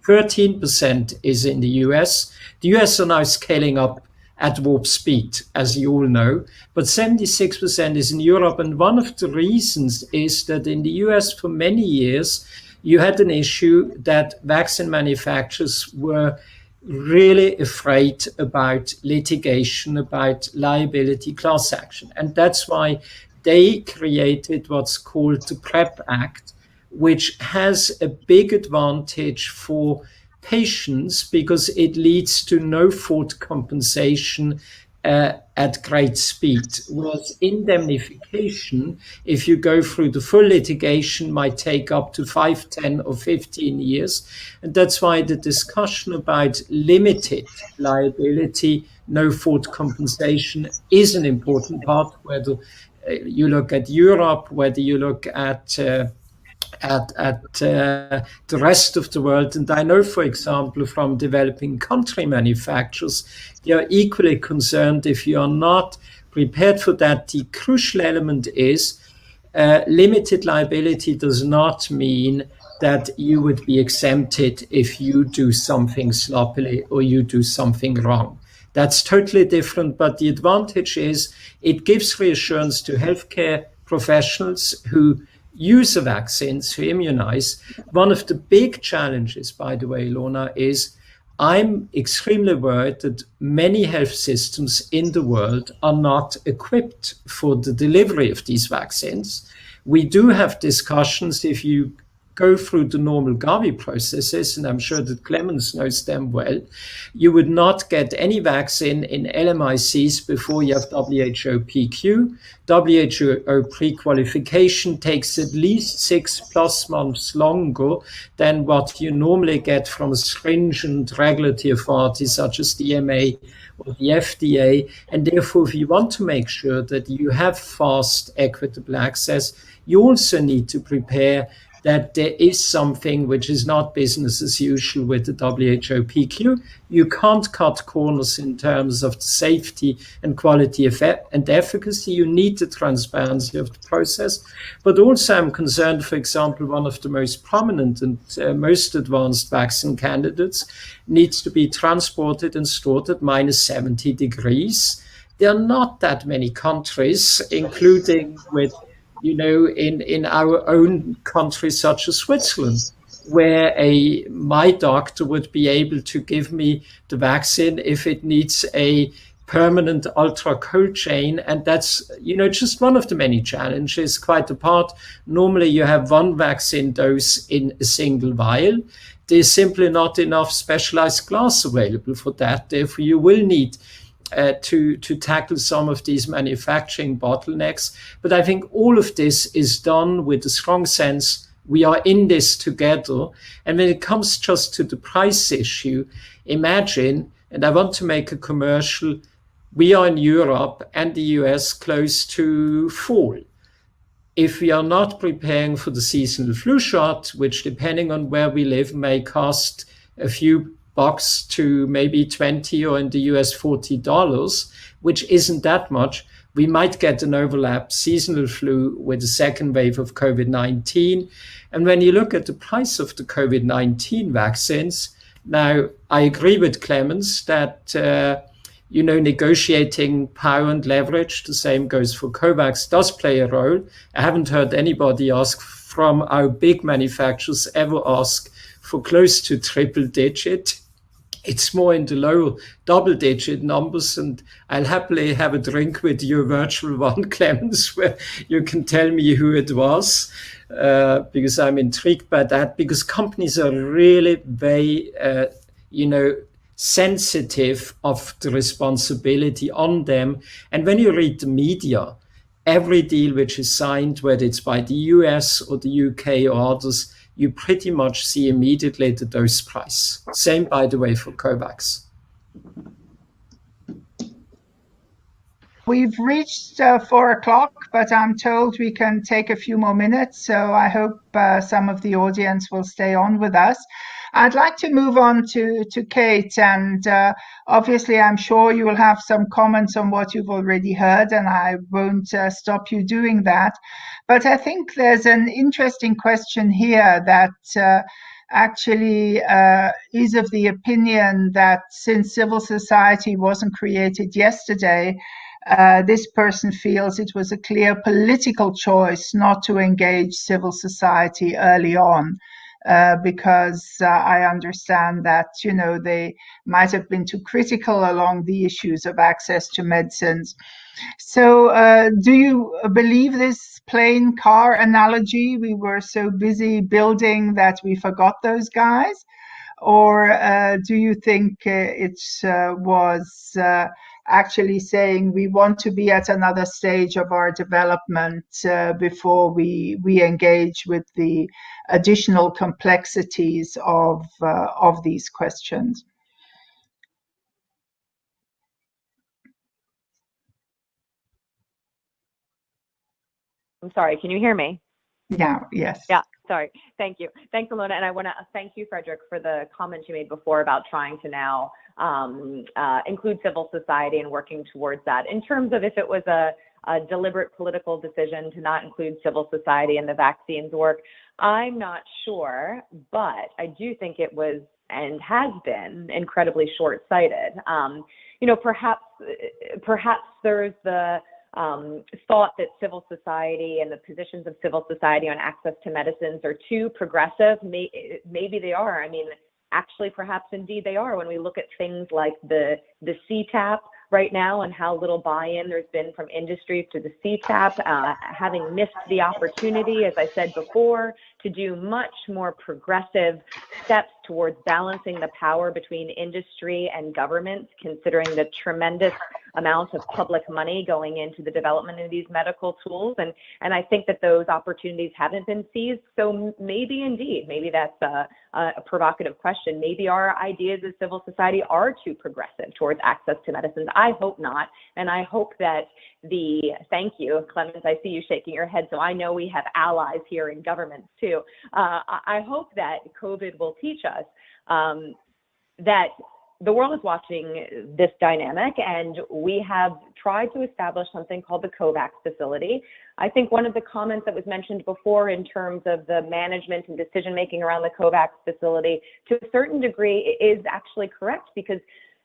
13% is in the US. The US are now scaling up at warp speed, as you all know, but 76% is in Europe. And one of the reasons is that in the US for many years, you had an issue that vaccine manufacturers were really afraid about litigation, about liability, class action. And that's why they created what's called the PrEP Act, which has a big advantage for patients because it leads to no fault compensation at great speed. Whereas indemnification, if you go through the full litigation, might take up to 5, 10 or 15 years. And that's why the discussion about limited liability, no fault compensation is an important part, whether you look at Europe, whether you look at the rest of the world. And I know, for example, from developing country manufacturers, they are equally concerned if you are not prepared for that. The crucial element is limited liability does not mean that you would be exempted if you do something sloppily or you do something wrong. That's totally different, but the advantage is it gives reassurance to healthcare professionals who use the vaccines, who immunize. One of the big challenges, by the way, Lorna, is I'm extremely worried that many health systems in the world are not equipped for the delivery of these vaccines. We do have discussions. If you go through the normal Gavi processes, and I'm sure that Clemens knows them well, you would not get any vaccine in LMICs before you have WHO PQ. WHO pre-qualification takes at least 6+ months longer than what you normally get from a stringent regulatory authority such as the EMA or the FDA. And therefore, if you want to make sure that you have fast, equitable access, you also need to prepare that there is something which is not business as usual with the WHO PQ. You can't cut corners in terms of the safety and quality and efficacy. You need the transparency of the process. But also I'm concerned, for example, one of the most prominent and most advanced vaccine candidates needs to be transported and stored at -70 degrees. There are not that many countries, including with in our own country, such as Switzerland, where my doctor would be able to give me the vaccine if it needs a permanent ultra cold chain. And that's, just one of the many challenges, quite apart. Normally you have one vaccine dose in a single vial. There's simply not enough specialized glass available for that. Therefore, you will need to tackle some of these manufacturing bottlenecks. But I think all of this is done with a strong sense we are in this together. And when it comes just to the price issue, imagine, and I want to make a commercial, we are in Europe and the US close to fall. If we are not preparing for the seasonal flu shot, which depending on where we live may cost a few bucks to maybe 20 or in the US $40, which isn't that much, we might get an overlap seasonal flu with the second wave of COVID-19. And when you look at the price of the COVID-19 vaccines, now I agree with Clemens that negotiating power and leverage, the same goes for COVAX, does play a role. I haven't heard anybody ask from our big manufacturers ever ask for close to triple digit. It's more in the low double-digit numbers, and I'll happily have a drink with you, virtual one, Clemens, where you can tell me who it was, because I'm intrigued by that, because companies are really very, sensitive of the responsibility on them. And when you read the media, every deal which is signed, whether it's by the US or the UK or others, you pretty much see immediately the dose price. Same, by the way, for COVAX. We've reached 4 o'clock, but I'm told we can take a few more minutes, so I hope some of the audience will stay on with us. I'd like to move on to Kate, and obviously I'm sure you will have some comments on what you've already heard, and I won't stop you doing that. But I think there's an interesting question here that actually is of the opinion that since civil society wasn't created yesterday, this person feels it was a clear political choice not to engage civil society early on. Because I understand that, they might have been too critical along the issues of access to medicines. So do you believe this plane car analogy? We were so busy building that we forgot those guys? Or do you think it was actually saying we want to be at another stage of our development before we engage with the additional complexities of these questions? I'm sorry, can you hear me? Yeah, yes. Yeah, sorry. Thank you. Thanks, Ilona. And I want to thank you, Frederik, for the comments you made before about trying to now include civil society and working towards that. In terms of if it was a deliberate political decision to not include civil society in the vaccines work, I'm not sure, but I do think it was and has been incredibly short-sighted. Perhaps there's the thought that civil society and the positions of civil society on access to medicines are too progressive. Maybe they are. I mean, actually, perhaps indeed they are when we look at things like the CTAP right now and how little buy-in there's been from industry to the CTAP, having missed the opportunity, as I said before, to do much more progressive steps towards balancing the power between industry and government, considering the tremendous amount of public money going into the development of these medical tools. And I think that those opportunities haven't been seized. So maybe indeed, maybe that's a provocative question. Maybe our ideas as civil society are too progressive towards access to medicines. I hope not. And I hope that thank you, Clemens, I see you shaking your head, so I know we have allies here in government too. I hope that COVID will teach us that the world is watching this dynamic, and we have tried to establish something called the COVAX facility. I think one of the comments that was mentioned before in terms of the management and decision-making around the COVAX facility, to a certain degree, is actually correct, because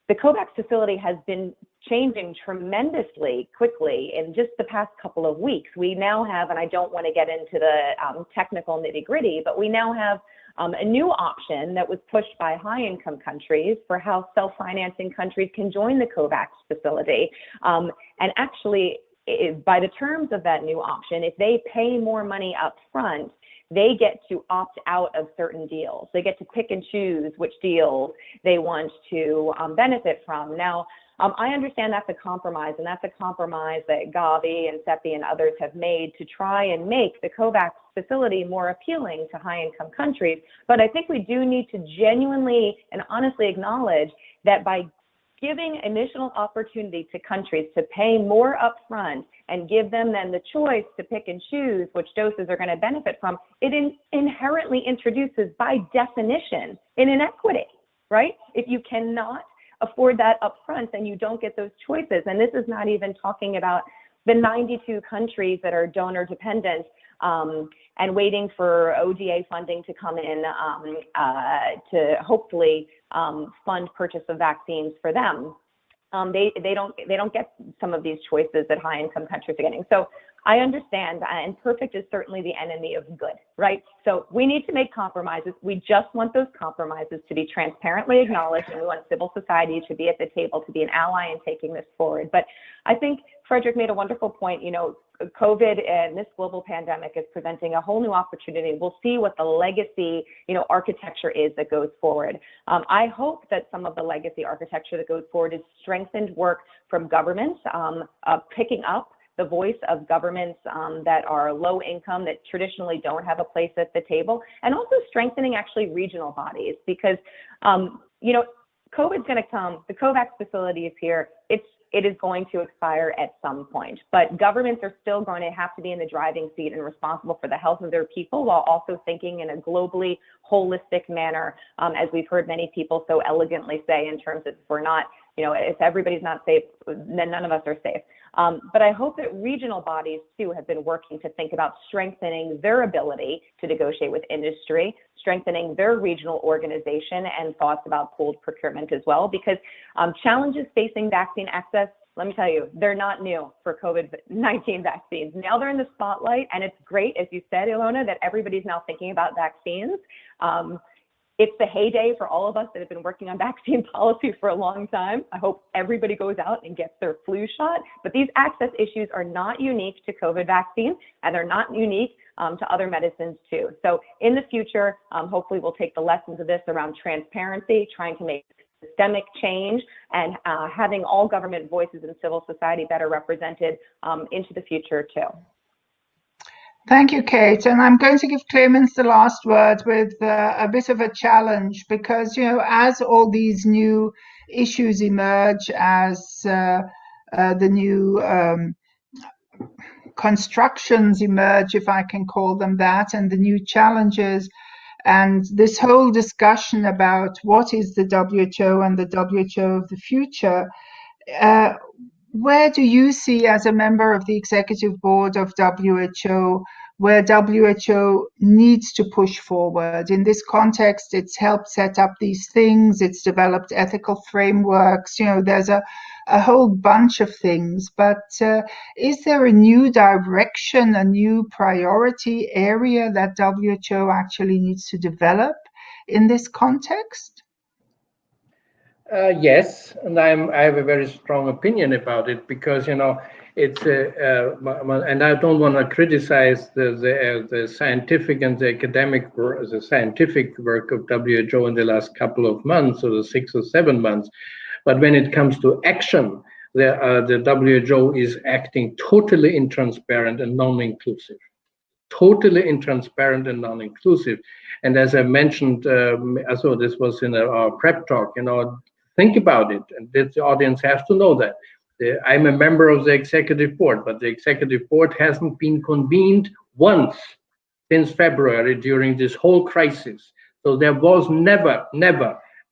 the COVAX facility has been changing tremendously quickly in just the past couple of weeks. We now have, and I don't want to get into the technical nitty-gritty, but we now have a new option that was pushed by high-income countries for how self-financing countries can join the COVAX facility. And actually, by the terms of that new option, if they pay more money up front, they get to opt out of certain deals. They get to pick and choose which deals they want to benefit from. Now, I understand that's a compromise, and that's a compromise that Gavi and CEPI and others have made to try and make the COVAX facility more appealing to high-income countries. But I think we do need to genuinely and honestly acknowledge that by giving initial opportunity to countries to pay more upfront and give them then the choice to pick and choose which doses are going to benefit from, it inherently introduces, by definition, an inequity, right? If you cannot afford that upfront, then you don't get those choices. And this is not even talking about the 92 countries that are donor dependent and waiting for ODA funding to come in to hopefully fund purchase of vaccines for them. they don't get some of these choices that high income countries are getting. So I understand, and perfect is certainly the enemy of good, right? So we need to make compromises. We just want those compromises to be transparently acknowledged, and we want civil society to be at the table, to be an ally in taking this forward. But I think Frederik made a wonderful point. You know, COVID and this global pandemic is presenting a whole new opportunity. We'll see what the legacy, architecture is that goes forward. I hope that some of the legacy architecture that goes forward is strengthened work from governments, picking up the voice of governments that are low income, that traditionally don't have a place at the table, and also strengthening actually regional bodies, because COVID's going to come. The COVAX facility is here. It is going to expire at some point, but governments are still going to have to be in the driving seat and responsible for the health of their people, while also thinking in a globally holistic manner, as we've heard many people so elegantly say, in terms of, if we're not, if everybody's not safe, then none of us are safe. But I hope that regional bodies too have been working to think about strengthening their ability to negotiate with industry, strengthening their regional organization, and thoughts about pooled procurement as well, because challenges facing vaccine access, let me tell you, they're not new for COVID-19 vaccines. Now they're in the spotlight, and it's great, as you said, Ilona, that everybody's now thinking about vaccines. It's the heyday for all of us that have been working on vaccine policy for a long time. I hope everybody goes out and gets their flu shot. But these access issues are not unique to COVID vaccine, and they're not unique to other medicines too. So in the future, hopefully we'll take the lessons of this around transparency, trying to make systemic change, and having all government voices and civil society better represented into the future too. Thank you, Kate. And I'm going to give Clemens the last word with a bit of a challenge, because, as all these new issues emerge, as the new constructions emerge, if I can call them that, and the new challenges, and this whole discussion about what is the WHO and the WHO of the future, where do you see, as a member of the executive board of WHO, where WHO needs to push forward? In this context, it's helped set up these things, it's developed ethical frameworks, there's a whole bunch of things. But is there a new direction, a new priority area that WHO actually needs to develop in this context? Yes, and I have a very strong opinion about it, because it's and I don't want to criticize the scientific and the academic the scientific work of WHO in the last couple of months, or the 6 or 7 months, but when it comes to action, the WHO is acting totally intransparent and non-inclusive. Totally intransparent and non-inclusive. And as I mentioned, so this was in our prep talk, think about it, and the audience has to know that. I'm a member of the executive board, but the executive board hasn't been convened once since February during this whole crisis. So there was never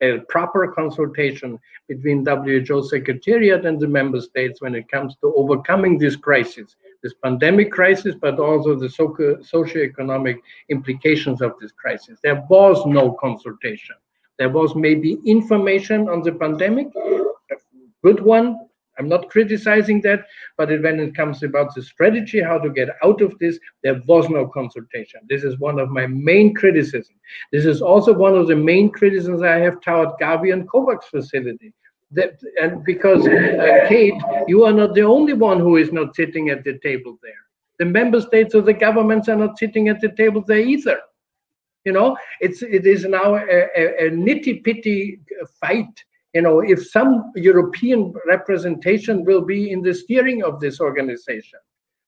a proper consultation between WHO Secretariat and the member states when it comes to overcoming this crisis, this pandemic crisis, but also the socioeconomic implications of this crisis. There was no consultation. There was maybe information on the pandemic, a good one. I'm not criticizing that, but when it comes about the strategy, how to get out of this, there was no consultation. This is one of my main criticisms. This is also one of the main criticisms I have toward Gavi and COVAX facility. And because, Kate, you are not the only one who is not sitting at the table there. The member states or the governments are not sitting at the table there either. It is now a nitty-pitty fight. If some European representation will be in the steering of this organization,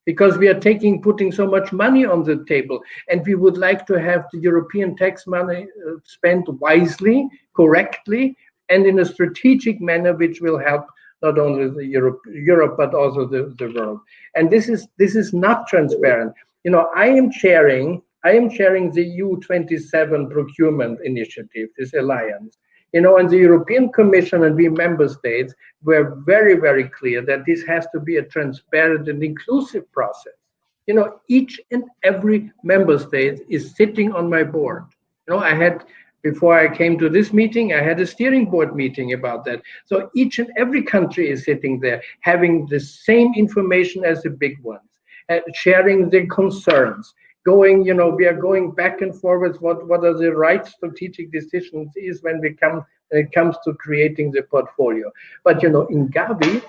because we are putting so much money on the table, and we would like to have the European tax money spent wisely, correctly, and in a strategic manner, which will help not only the Europe but also the world. And this is not transparent. I am chairing the EU27 procurement initiative, this alliance. And the European Commission and we member states were very, very clear that this has to be a transparent and inclusive process. Each and every member state is sitting on my board. I had Before I came to this meeting, I had a steering board meeting about that. So each and every country is sitting there having the same information as the big ones, sharing their concerns, going, we are going back and forwards. What are the right strategic decisions is when it comes to creating the portfolio. But in Gavi,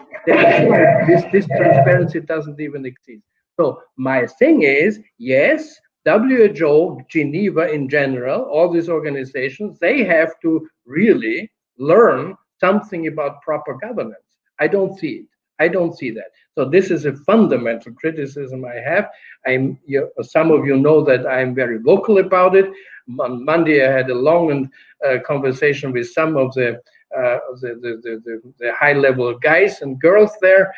this transparency doesn't even exist. So my thing is, yes, WHO, Geneva in general, all these organizations, they have to really learn something about proper governance. I don't see it. I don't see that. So this is a fundamental criticism I have. Some of you know that I'm very vocal about it. On Monday, I had a long conversation with some of the high-level guys and girls there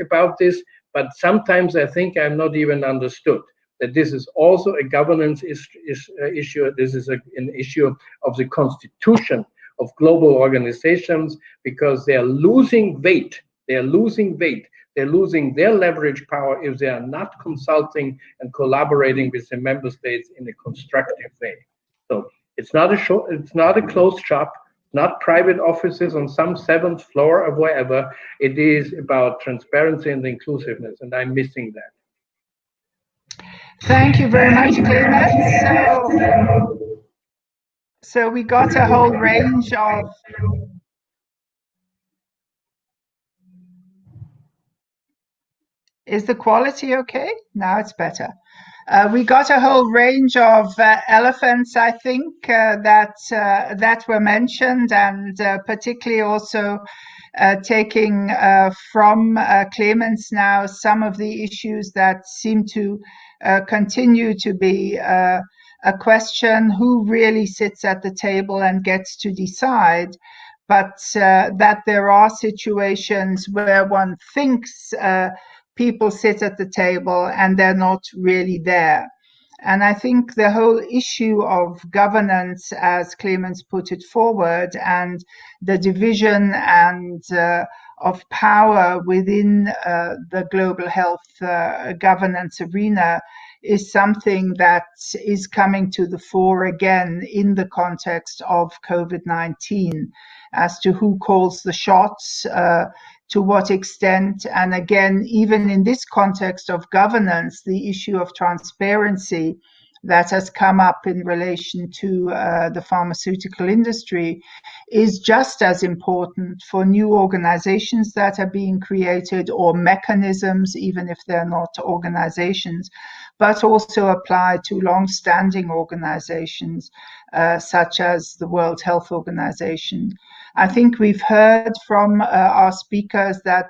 about this. But sometimes I think I'm not even understood. That this is also a governance issue. This is an issue of the constitution of global organizations, because they are losing weight. They're losing their leverage power if they are not consulting and collaborating with the member states in a constructive way. So it's not a closed shop, not private offices on some 7th floor or wherever. It is about transparency and inclusiveness, and I'm missing that. Thank you very much, Clemens. So we got a whole range of Is the quality okay? Now it's better. We got a whole range of elephants, I think, that were mentioned, and particularly also taking from Clemens now some of the issues that seem to continue to be a question: who really sits at the table and gets to decide? But that there are situations where one thinks people sit at the table and they're not really there. And I think the whole issue of governance, as Clemens put it forward, and the division and of power within the global health governance arena is something that is coming to the fore again in the context of COVID-19, as to who calls the shots, to what extent. And again, even in this context of governance, the issue of transparency that has come up in relation to the pharmaceutical industry is just as important for new organizations that are being created, or mechanisms, even if they're not organizations, but also apply to long-standing organizations such as the World Health Organization. I think we've heard from our speakers that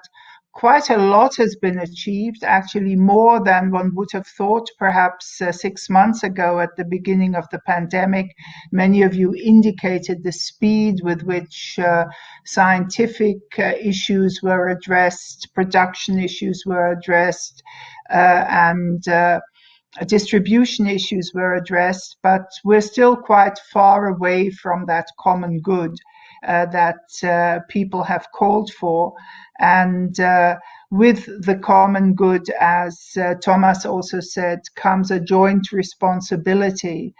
quite a lot has been achieved, actually more than one would have thought perhaps 6 months ago at the beginning of the pandemic. Many of you indicated the speed with which scientific issues were addressed, production issues were addressed, and distribution issues were addressed, but we're still quite far away from that common good that people have called for. And with the common good, as Thomas also said, comes a joint responsibility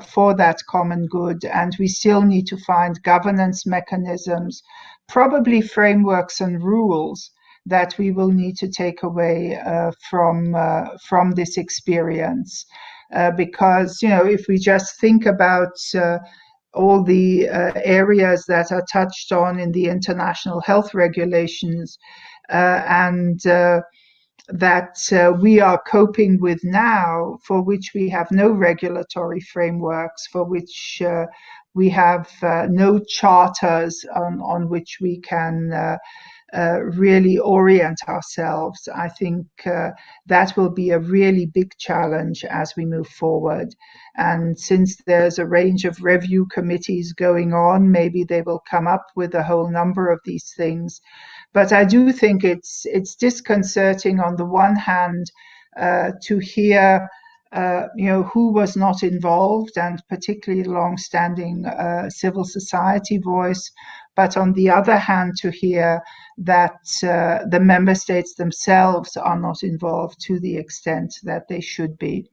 for that common good. And we still need to find governance mechanisms, probably frameworks and rules that we will need to take away from this experience. Because, if we just think about all the areas that are touched on in the international health regulations and that we are coping with now, for which we have no regulatory frameworks, for which we have no charters on which we can really orient ourselves. I think that will be a really big challenge as we move forward. And since there's a range of review committees going on, maybe they will come up with a whole number of these things. But I do think it's disconcerting on the one hand to hear who was not involved, and particularly long-standing civil society voice, but on the other hand to hear that the member states themselves are not involved to the extent that they should be.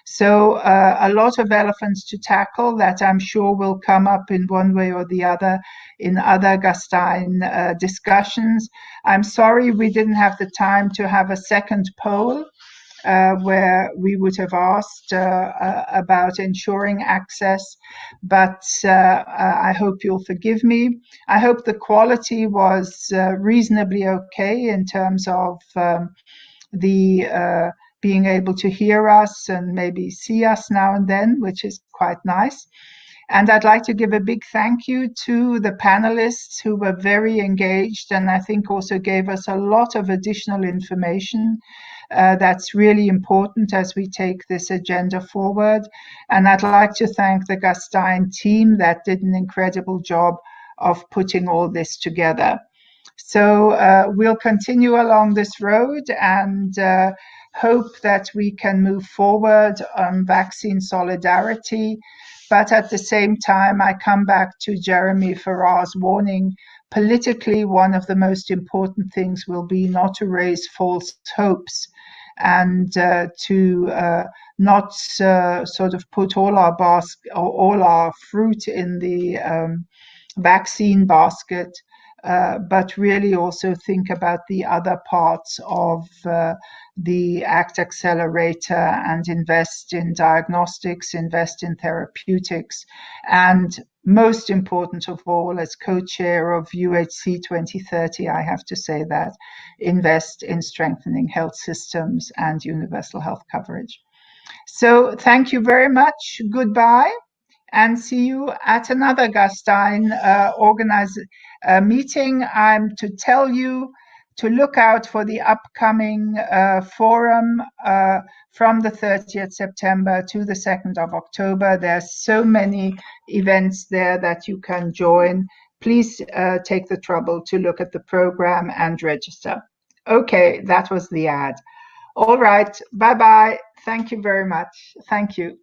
So a lot of elephants to tackle that I'm sure will come up in one way or the other in other Gastein discussions. I'm sorry we didn't have the time to have a second poll where we would have asked about ensuring access, but I hope you'll forgive me. I hope the quality was reasonably okay in terms of the being able to hear us and maybe see us now and then, which is quite nice. And I'd like to give a big thank you to the panelists who were very engaged and I think also gave us a lot of additional information that's really important as we take this agenda forward. And I'd like to thank the Gastein team that did an incredible job of putting all this together. So we'll continue along this road and hope that we can move forward on vaccine solidarity. But at the same time, I come back to Jeremy Farrar's warning. Politically, one of the most important things will be not to raise false hopes and to not sort of put all our fruit in the vaccine basket, but really also think about the other parts of the ACT Accelerator and invest in diagnostics, invest in therapeutics, and most important of all, as co-chair of UHC 2030, I have to say that, invest in strengthening health systems and universal health coverage. So thank you very much. Goodbye. And see you at another Gastein meeting. I'm to tell you to look out for the upcoming forum from the 30th September to the 2nd of October. There's so many events there that you can join. Please take the trouble to look at the program and register. Okay, that was the ad. All right, bye-bye. Thank you very much. Thank you.